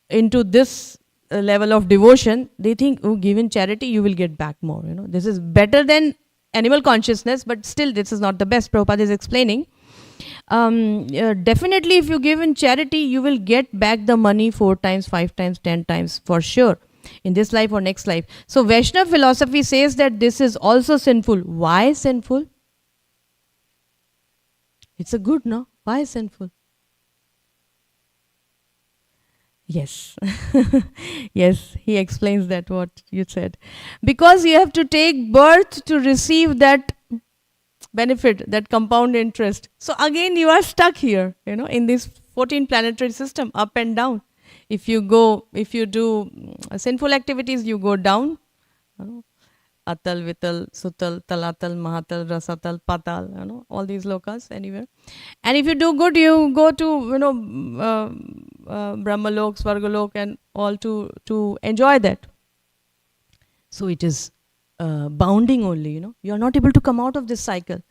into this level of devotion, they think, oh, give in charity, you will get back more. This is better than animal consciousness, but still this is not the best. Prabhupada is explaining. Definitely if you give in charity, you will get back the money 4 times, 5 times, 10 times for sure in this life or next life. So Vaishnava philosophy says that this is also sinful. Why sinful? It's a good, no? Why sinful? Yes. Yes, he explains that what you said. Because you have to take birth to receive that benefit, that compound interest. So again you are stuck here, in this 14 planetary system, up and down. If you do sinful activities, you go down. Atal, Vital, Sutal, Talatal, Mahatal, Rasatal, Patal, all these lokas anywhere. And if you do good, you go to, Brahmalok, Svargalok and all to enjoy that. So it is bounding only, You are not able to come out of this cycle.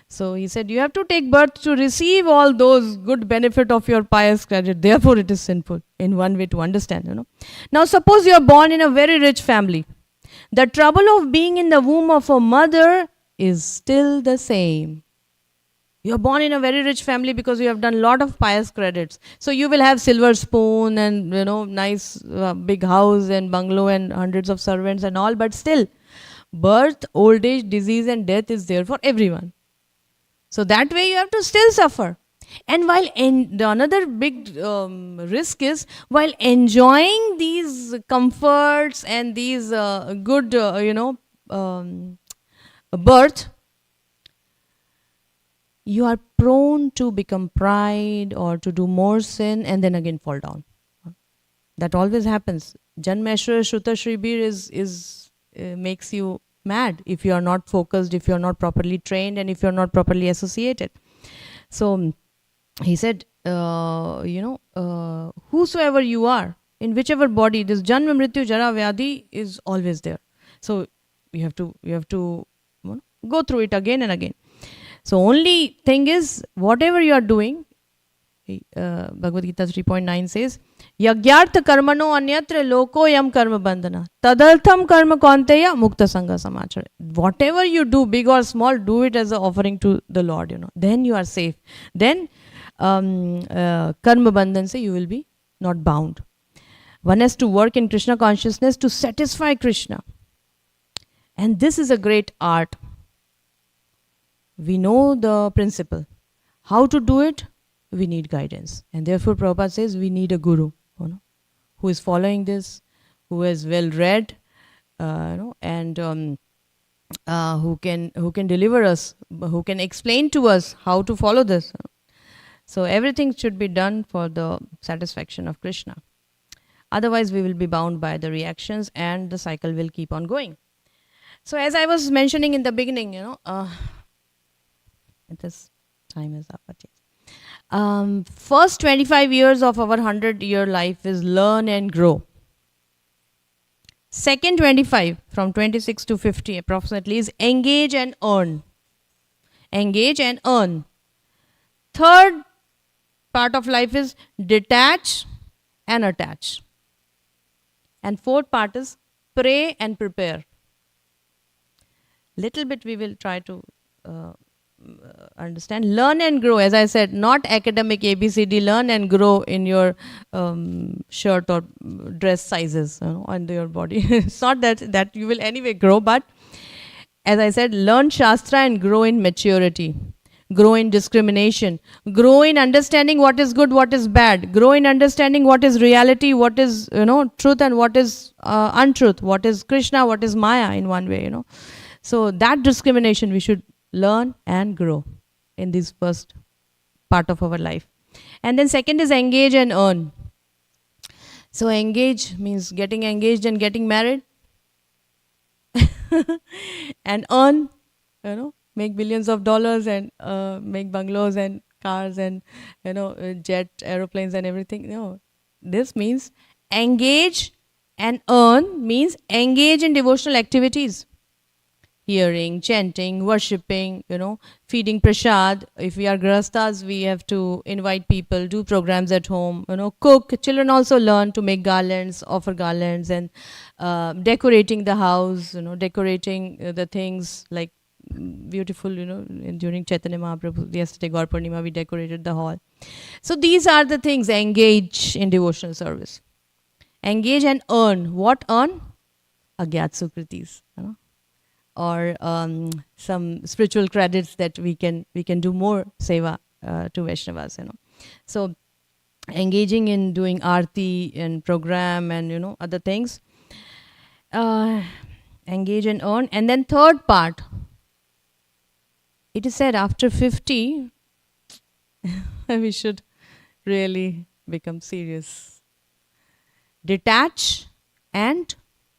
So he said, you have to take birth to receive all those good benefit of your pious credit. Therefore it is sinful, in one way to understand, Now suppose you are born in a very rich family. The trouble of being in the womb of a mother is still the same. You are born in a very rich family because you have done a lot of pious credits. So you will have silver spoon and, nice big house and bungalow and hundreds of servants and all. But still, birth, old age, disease and death is there for everyone. So that way you have to still suffer. And while another big risk is, while enjoying these comforts and these good, birth, you are prone to become pride or to do more sin and then again fall down. That always happens. Janmeshwar Shruta Shribir is makes you mad if you are not focused, if you are not properly trained, and if you are not properly associated. So he said, whosoever you are, in whichever body, this Janma, Mrityu, Jara, Vyadhi is always there. So you have to go through it again and again. So only thing is, whatever you are doing, Bhagavad Gita 3.9 says, Yagyartha karmano anyatra loko yam karma bandhana tadaltham karma kaunteya mukta sangha samachara. Whatever you do, big or small, do it as an offering to the Lord, Then you are safe. Then karma bandhan se you will be not bound. One has to work in Krishna consciousness to satisfy Krishna. And this is a great art. We know the principle. How to do it? We need guidance. And therefore Prabhupada says we need a guru, who is following this, who is well read, and who can deliver us, who can explain to us how to follow this. So everything should be done for the satisfaction of Krishna. Otherwise we will be bound by the reactions and the cycle will keep on going. So as I was mentioning in the beginning, this time is up. First 25 years of our 100-year life is learn and grow. Second 25, from 26 to 50 approximately, is engage and earn. Engage and earn. Third part of life is detach and attach. And fourth part is pray and prepare. Little bit we will try to understand. Learn and grow, as I said, not academic ABCD. Learn and grow in your shirt or dress sizes on your body. It's not that you will anyway grow, but as I said, learn Shastra and grow in maturity. Grow in discrimination. Grow in understanding what is good, what is bad. Grow in understanding what is reality, what is truth and what is untruth. What is Krishna, what is Maya in one way. So that discrimination we should learn and grow in this first part of our life. And then second is engage and earn. So engage means getting engaged and getting married. And earn, make billions of dollars and make bungalows and cars and jet aeroplanes and everything. No, this means engage and earn means engage in devotional activities. Hearing, chanting, worshipping, feeding prasad. If we are grahasthas, we have to invite people, do programs at home, cook. Children also learn to make garlands, offer garlands, and decorating the house, decorating the things like beautiful, during Chaitanya Mahaprabhu, yesterday Gaur Purnima, we decorated the hall. So these are the things, engage in devotional service. Engage and earn. What earn? Agyat Sukritis, or some spiritual credits that we can do more seva to Vaishnavas, So engaging in doing arti and program and other things. Engage and earn. And then third part, it is said after 50 we should really become serious. Detach and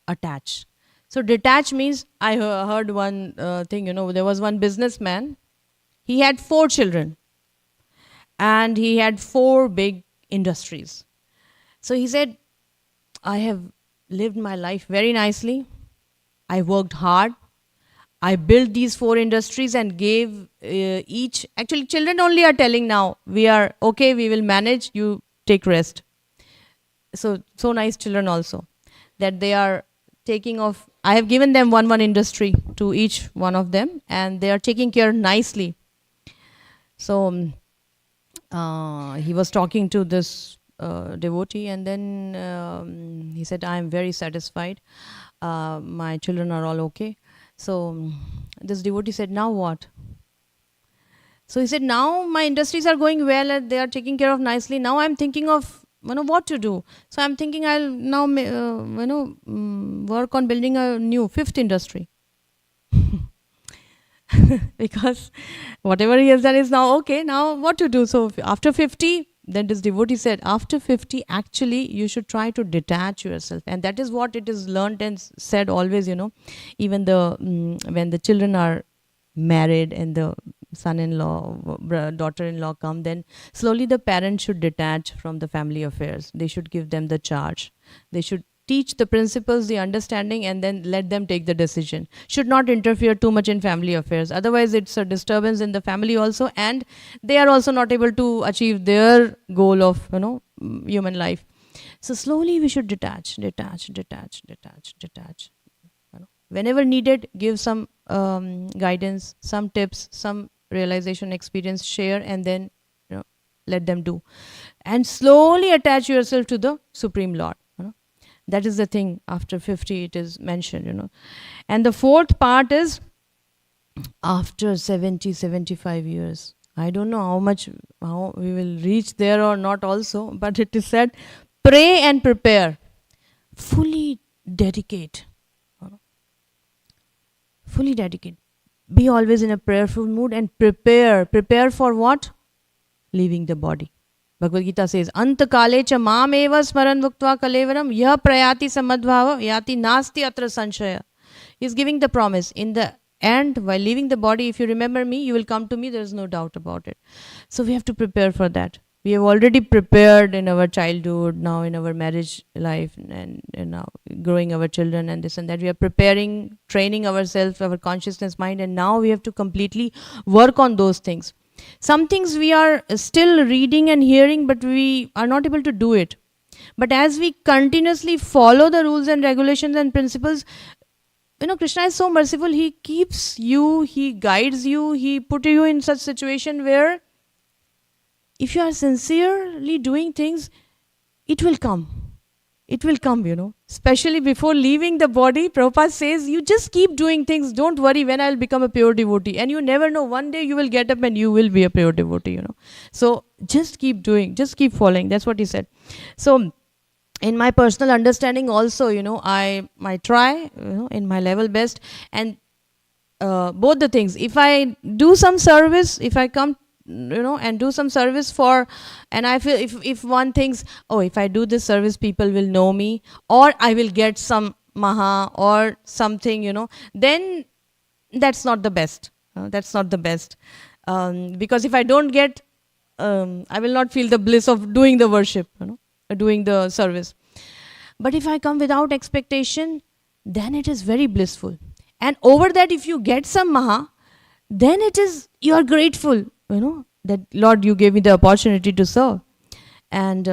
attach. So detach means, I heard one thing, there was one businessman. He had 4 children and he had 4 big industries. So he said, I have lived my life very nicely. I worked hard. I built these 4 industries and gave each, actually children only are telling now, we are okay, we will manage, you take rest. So nice children also, that they are taking off. I have given them one industry to each one of them and they are taking care nicely. So he was talking to this devotee and then he said, I am very satisfied. My children are all okay. So this devotee said, now what? So he said, now my industries are going well and they are taking care of nicely. Now I am thinking of what to do. So I'm thinking I'll now work on building a new 5th industry. Because whatever he has done is now okay. Now what to do? So after 50, then this devotee said, after 50 actually you should try to detach yourself. And that is what it is learned and said always, even when the children are married and the son-in-law, daughter-in-law come, then slowly the parents should detach from the family affairs. They should give them the charge. They should teach the principles, the understanding, and then let them take the decision. Should not interfere too much in family affairs. Otherwise, it's a disturbance in the family also, and they are also not able to achieve their goal of, human life. So slowly we should detach. Whenever needed, give some guidance, some tips, some realization, experience, share, and then let them do. And slowly attach yourself to the Supreme Lord. That is the thing. After 50 it is mentioned. And the fourth part is after 70, 75 years. I don't know how we will reach there or not also, but it is said, pray and prepare. Fully dedicate. Fully dedicate. Be always in a prayerful mood and prepare. Prepare for what? Leaving the body. Bhagavad Gita says, Antakale cha mam eva smaran vuktva kalevaram yah prayati samadbhava yati nasti atra sanshaya. He is giving the promise. In the end, while leaving the body, if you remember me, you will come to me, there is no doubt about it. So we have to prepare for that. We have already prepared in our childhood, now in our marriage life, and now growing our children and this and that. We are preparing, training ourselves, our consciousness mind, and now we have to completely work on those things. Some things we are still reading and hearing, but we are not able to do it. But as we continuously follow the rules and regulations and principles, Krishna is so merciful. He keeps you, He guides you, He put you in such situation where if you are sincerely doing things, it will come. It will come, Especially before leaving the body, Prabhupada says, you just keep doing things. Don't worry when I'll become a pure devotee. And you never know, one day you will get up and you will be a pure devotee, So just keep doing, just keep following. That's what he said. So in my personal understanding also, I try, in my level best. And both the things, if I do some service, if I come and do some service and I feel if one thinks, if I do this service, people will know me, or I will get some maha or something, then that's not the best. That's not the best. Because if I don't get, I will not feel the bliss of doing the worship, doing the service. But if I come without expectation, then it is very blissful. And over that, if you get some maha, then you are grateful, that Lord, you gave me the opportunity to serve. And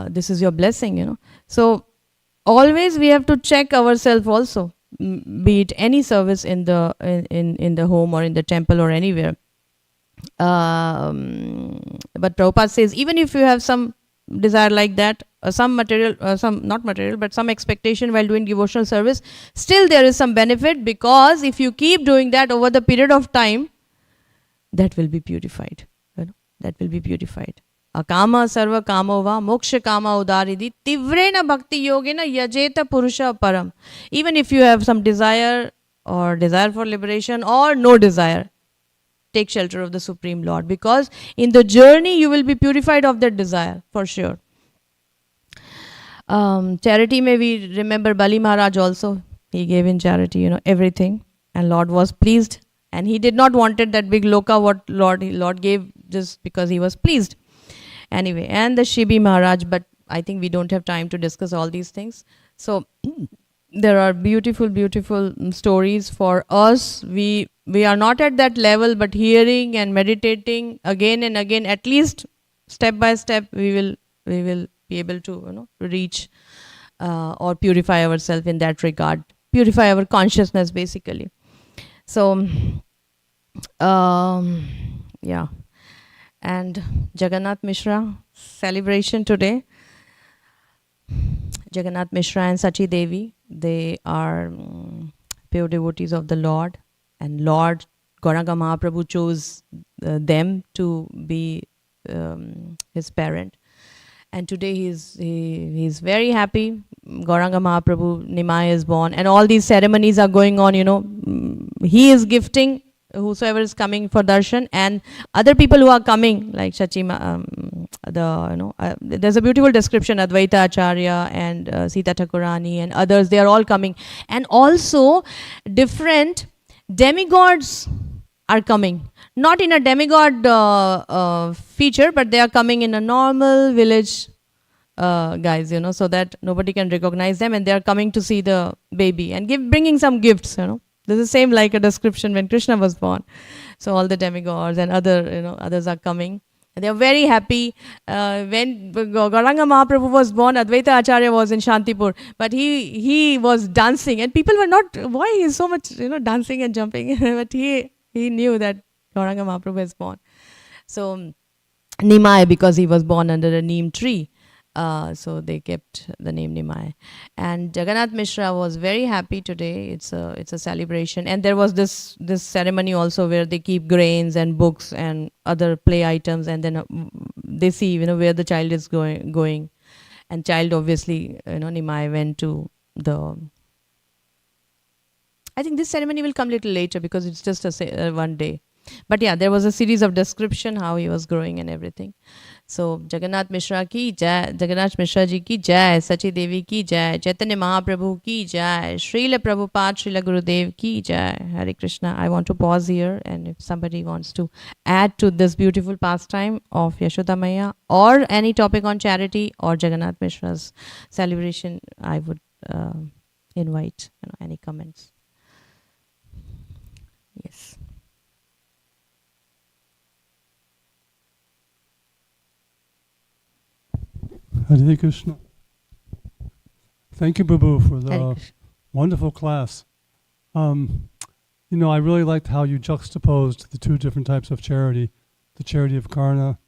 this is your blessing, So always we have to check ourselves also, be it any service in the home or in the temple or anywhere. But Prabhupada says, even if you have some desire like that, some material, some expectation while doing devotional service, still there is some benefit, because if you keep doing that over the period of time, that will be purified. That will be purified. Akama sarva kamo va moksha kama udaridi tivrena bhakti yogena yajeta purusha param. Even if you have some desire or desire for liberation or no desire, take shelter of the Supreme Lord, because in the journey you will be purified of that desire for sure. Charity, may we remember Bali Maharaj also. He gave in charity, everything, and Lord was pleased. And he did not wanted that big loka what Lord gave, just because he was pleased. Anyway, and the Shibi Maharaj, but I think we don't have time to discuss all these things. So there are beautiful, beautiful stories for us. We are not at that level, but hearing and meditating again and again, at least step by step, we will be able to reach or purify ourselves in that regard. Purify our consciousness basically. So, yeah. And Jagannath Mishra celebration today. Jagannath Mishra and Sachi Devi, they are pure devotees of the Lord. And Lord Gauranga Mahaprabhu chose them to be his parent. And today he's very happy. Gauranga Mahaprabhu, Nimai is born, and all these ceremonies are going on, He is gifting whosoever is coming for darshan, and other people who are coming, like Shachima, there's a beautiful description, Advaita Acharya and Sita Thakurani and others, they are all coming. And also different demigods are coming. Not in a demigod feature, but they are coming in a normal village guys, so that nobody can recognize them, and they are coming to see the baby and bringing some gifts, This is the same like a description when Krishna was born. So all the demigods and others are coming. And they are very happy. When Gauranga Mahaprabhu was born, Advaita Acharya was in Shantipur, but he was dancing, and people were not, why he is so much, dancing and jumping, but he knew that Gauranga Mahaprabhu is born. So Nimai, because he was born under a neem tree, So they kept the name Nimai. And Jagannath Mishra was very happy today. It's a celebration. And there was this ceremony also where they keep grains and books and other play items, and then they see, where the child is going. And child, obviously, Nimai went to the... I think this ceremony will come a little later because it's just one day. But yeah, there was a series of description how he was growing and everything. So Jagannath Mishra ki jai, Jagannath Mishra ji ki jai, Sachi Devi ki jai, Chaitanya Mahaprabhu ki jai, Srila Prabhupada, Srila Gurudev ki jai. Hare Krishna. I want to pause here, and if somebody wants to add to this beautiful pastime of Yashoda Maya or any topic on charity or Jagannath Mishra's celebration, I would invite any comments. Yes. Hare Krishna. Thank you, Babu, for the wonderful class. I really liked how you juxtaposed the two different types of charity, the charity of Karna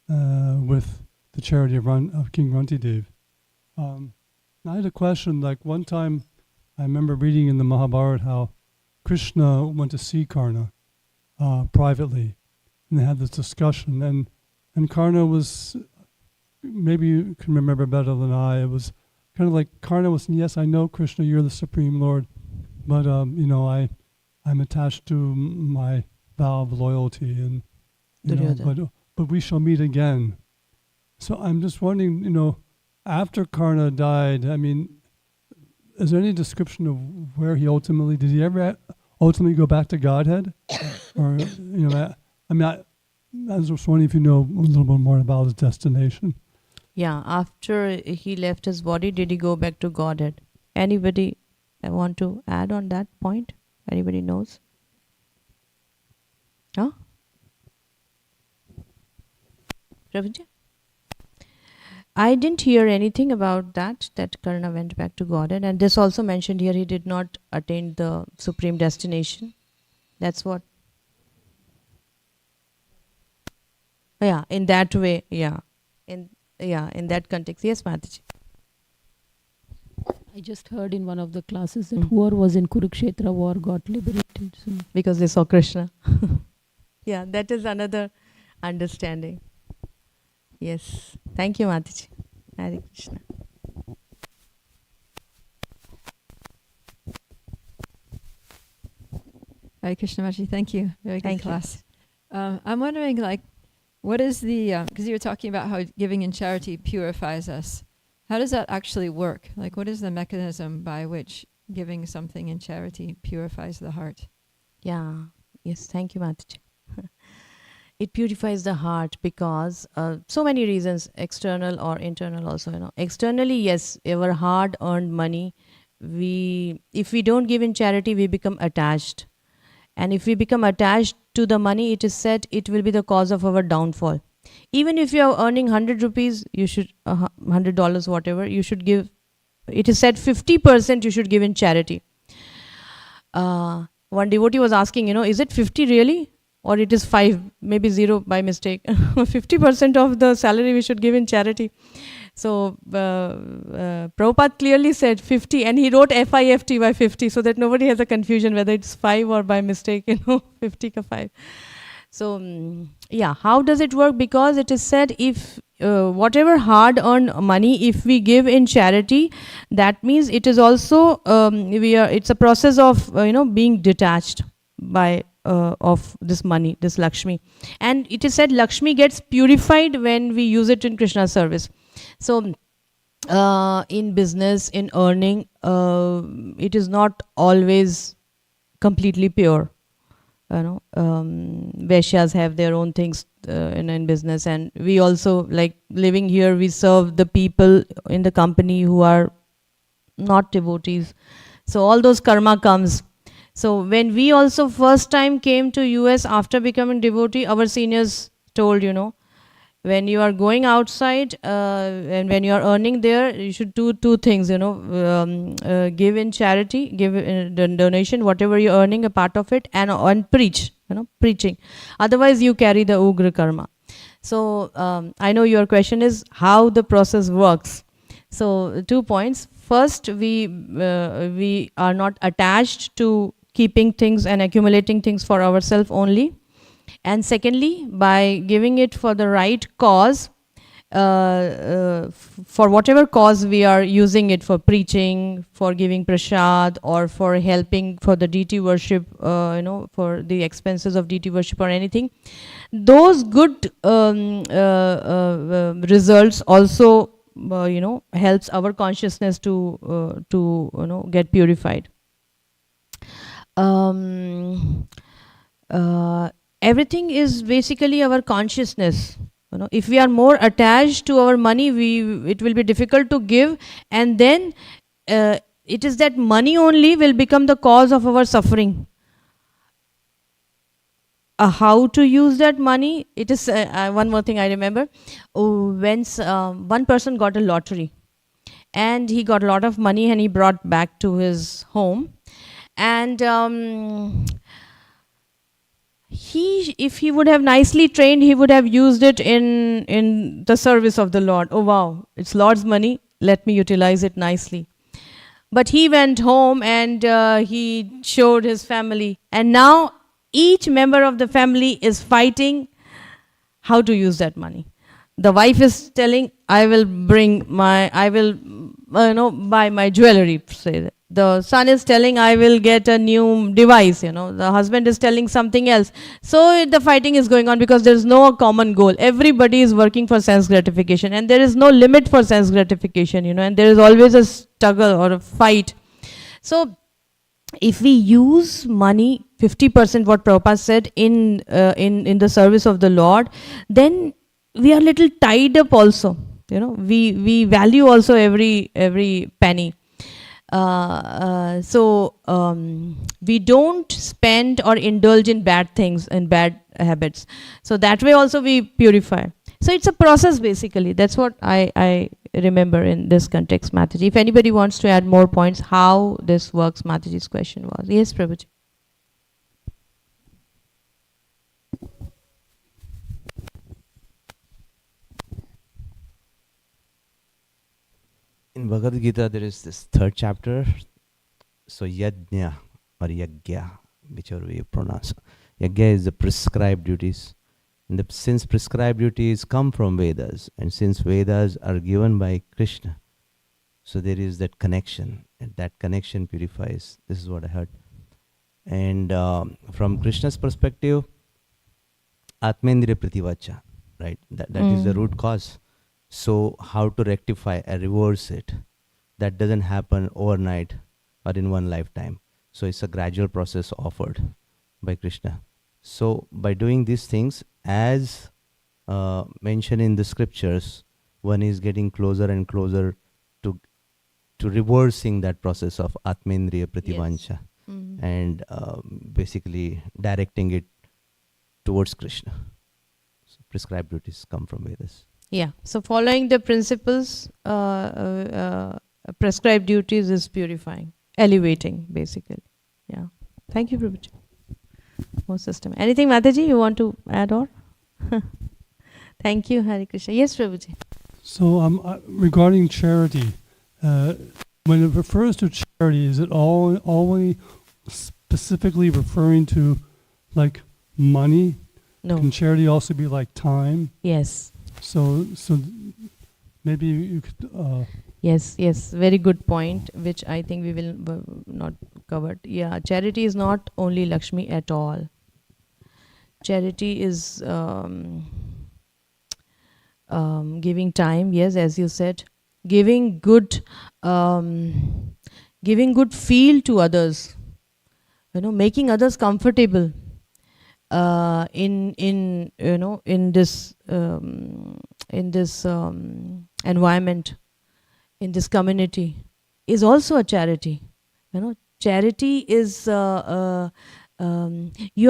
with the charity of King Rantidev. I had a question. Like one time, I remember reading in the Mahabharata how Krishna went to see Karna privately, and they had this discussion. And Karna was, maybe you can remember better than I, it was kind of like Karna was, yes, I know Krishna, you're the Supreme Lord, but I'm attached to my vow of loyalty, and but we shall meet again. So I'm just wondering, after Karna died, I mean, is there any description of where he ultimately, did he ever ultimately go back to Godhead? Or, I was just wondering if you know a little bit more about his destination. Yeah, after he left his body, did he go back to Godhead? Anybody want to add on that point? Anybody knows? Huh? Prabhuji? I didn't hear anything about that Karna went back to Godhead. And this also mentioned here, he did not attain the supreme destination. That's what? Yeah, in that way, yeah. In that context. Yes, Mataji. I just heard in one of the classes that whoever was in Kurukshetra war got liberated. So. Because they saw Krishna. Yeah, that is another understanding. Yes. Thank you, Mataji. Hare Krishna. Hare Krishna, Mataji. Thank you. Very good class. I'm wondering, what is the, because you were talking about how giving in charity purifies us. How does that actually work? What is the mechanism by which giving something in charity purifies the heart? Yeah. Yes. Thank you, Mataji. It purifies the heart because so many reasons, external or internal also. Externally, yes, our hard-earned money, if we don't give in charity, we become attached. And if we become attached to the money, it is said it will be the cause of our downfall. Even if you are earning 100 rupees, you should, $100, whatever, you should give, it is said 50% you should give in charity. One devotee was asking, is it 50 really? Or it is 5, maybe 0 by mistake. 50% of the salary we should give in charity. So Prabhupada clearly said 50, and he wrote FIFT by 50 so that nobody has a confusion whether it's 5 or by mistake, 50 ka 5. So how does it work? Because it is said if whatever hard-earned money, if we give in charity, that means it is also it's a process of being detached by of this money, this Lakshmi. And it is said Lakshmi gets purified when we use it in Krishna's service. So in business, in earning, it is not always completely pure. Vaishyas have their own things in business, and we also, like living here, we serve the people in the company who are not devotees. So all those karma comes. So when we also first time came to US after becoming devotee, our seniors told, when you are going outside and when you are earning there, you should do two things, give in charity, give in donation, whatever you're earning, a part of it, and preach, preaching. Otherwise you carry the ugra karma. So I know your question is how the process works. So 2 points. First, we are not attached to keeping things and accumulating things for ourselves only. And secondly, by giving it for the right cause, for whatever cause we are using it, for preaching, for giving prasad, or for helping for the deity worship, for the expenses of deity worship or anything, those good results also helps our consciousness to get purified. Everything is basically our consciousness. If we are more attached to our money, it will be difficult to give, and then it is that money only will become the cause of our suffering. How to use that money? It is one more thing I remember. When one person got a lottery, and he got a lot of money, and he brought back to his home, and if he would have nicely trained, he would have used it in the service of the Lord. Oh wow, it's Lord's money, let me utilize it nicely. But he went home and he showed his family, and now each member of the family is fighting how to use that money. The wife is telling, I will buy my jewelry, say that. The son is telling, I will get a new device, the husband is telling something else. So the fighting is going on because there is no common goal. Everybody is working for sense gratification, and there is no limit for sense gratification, and there is always a struggle or a fight. So if we use money 50%, what Prabhupada said, in the service of the Lord, then we are little tied up also. We value also every penny. So we don't spend or indulge in bad things and bad habits. So that way also we purify. So it's a process basically. That's what I remember in this context, Mataji. If anybody wants to add more points, how this works, Mataji's question was. Yes, Prabhuji. In Bhagavad Gita, there is this 3rd chapter. So yajna or yagya, whichever way you pronounce. Yagya is the prescribed duties. And since prescribed duties come from Vedas, and since Vedas are given by Krishna, so there is that connection, and that connection purifies. This is what I heard. And from Krishna's perspective, Atmendriya Prativacha, right? That is the root cause. So how to rectify and reverse it? That doesn't happen overnight or in one lifetime. So it's a gradual process offered by Krishna. So by doing these things, as mentioned in the scriptures, one is getting closer and closer to reversing that process of Atmendriya Prativancha. Yes. And basically directing it towards Krishna. So prescribed duties come from Vedas. Yeah, so following the principles, prescribed duties is purifying, elevating basically. Yeah. Thank you, Prabhuji. More system. Anything, Mataji, you want to add or? Thank you, Hare Krishna. Yes, Prabhuji. So regarding charity, when it refers to charity, is it always specifically referring to like money? No. Can charity also be like time? Yes. So maybe you could... Yes, very good point, which I think we will not cover. Yeah, charity is not only Lakshmi at all. Charity is giving time, yes, as you said, giving good feel to others, making others comfortable in this environment, in this community, is also a charity. Charity is you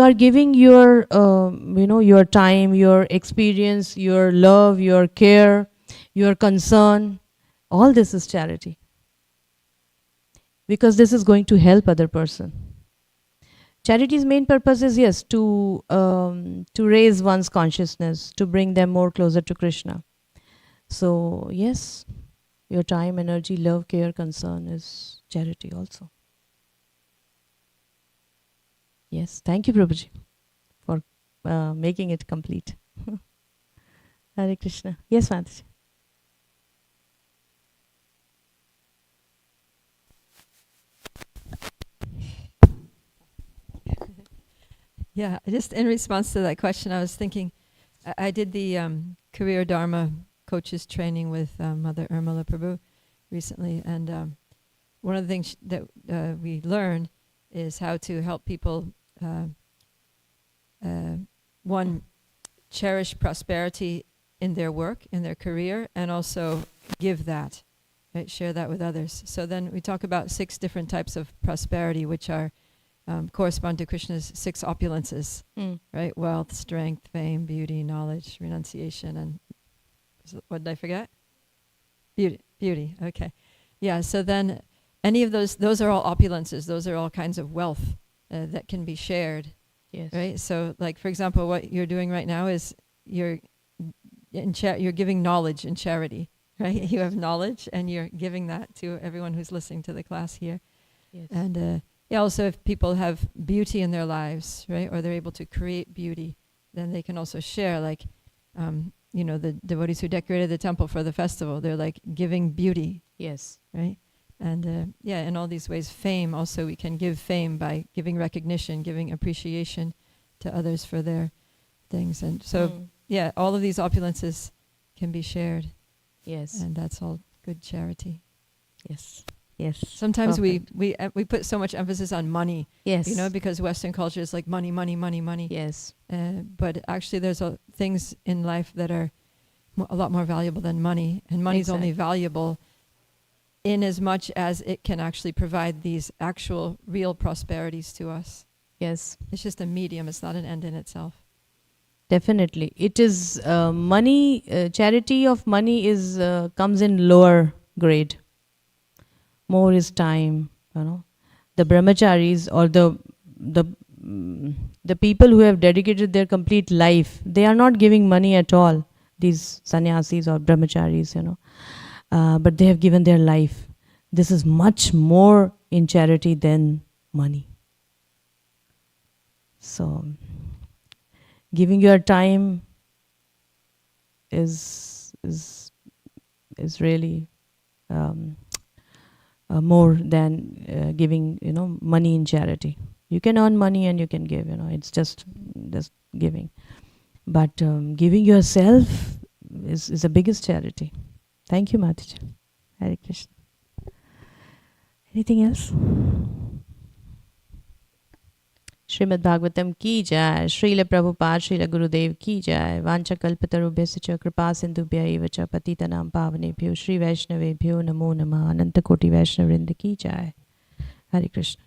are giving your your time, your experience, your love, your care, your concern. All this is charity, because this is going to help other person. Charity's main purpose is, yes, to raise one's consciousness, to bring them more closer to Krishna. So yes, your time, energy, love, care, concern is charity also. Yes, thank you, Prabhuji, for making it complete. Hare Krishna. Yes, Mataji. Yeah, just in response to that question, I was thinking, I did the Career Dharma coaches training with Mother Urmila Prabhu recently, and one of the things that we learned is how to help people, one, cherish prosperity in their work, in their career, and also give that, right? Share that with others. So then we talk about 6 different types of prosperity, which are correspond to Krishna's 6 opulences, right? Wealth, strength, fame, beauty, knowledge, renunciation, and what did I forget? Beauty. Okay, yeah. So then, any of those are all opulences. Those are all kinds of wealth that can be shared. Yes. Right. So, like for example, what you're doing right now is you're giving knowledge in charity, right? Yes. You have knowledge, and you're giving that to everyone who's listening to the class here. Yes. And yeah, also if people have beauty in their lives, right, or they're able to create beauty, then they can also share. Like, the devotees who decorated the temple for the festival, they're like giving beauty. Yes. Right. And yeah, in all these ways, fame also, we can give fame by giving recognition, giving appreciation to others for their things. And so, yeah, all of these opulences can be shared. Yes. And that's all good charity. Yes. Yes. Sometimes we put so much emphasis on money. Yes. Because Western culture is like money, money, money, money. Yes. But actually there's things in life that are a lot more valuable than money. And money is only valuable in as much as it can actually provide these actual real prosperities to us. Yes. It's just a medium. It's not an end in itself. Definitely. It is money, charity of money is comes in lower grade. More is time, The brahmacharis or the people who have dedicated their complete life, they are not giving money at all, these sannyasis or brahmacharis, but they have given their life. This is much more in charity than money. So, giving your time is really more than giving, money in charity. You can earn money and you can give, it's just giving. But giving yourself is the biggest charity. Thank you, Mataji. Hare Krishna. Anything else? Srimad Bhagavatam ki jai, Srila Prabhupada, Srila Gurudev ki jai, Vancha kalpatarubhyasya cha kripa sindhubhya eva cha patitanam pavanebhyo, Shri Vaishnavebhyo namo namah, Ananta Koti Vaishnavrinda ki jai. Hare Krishna.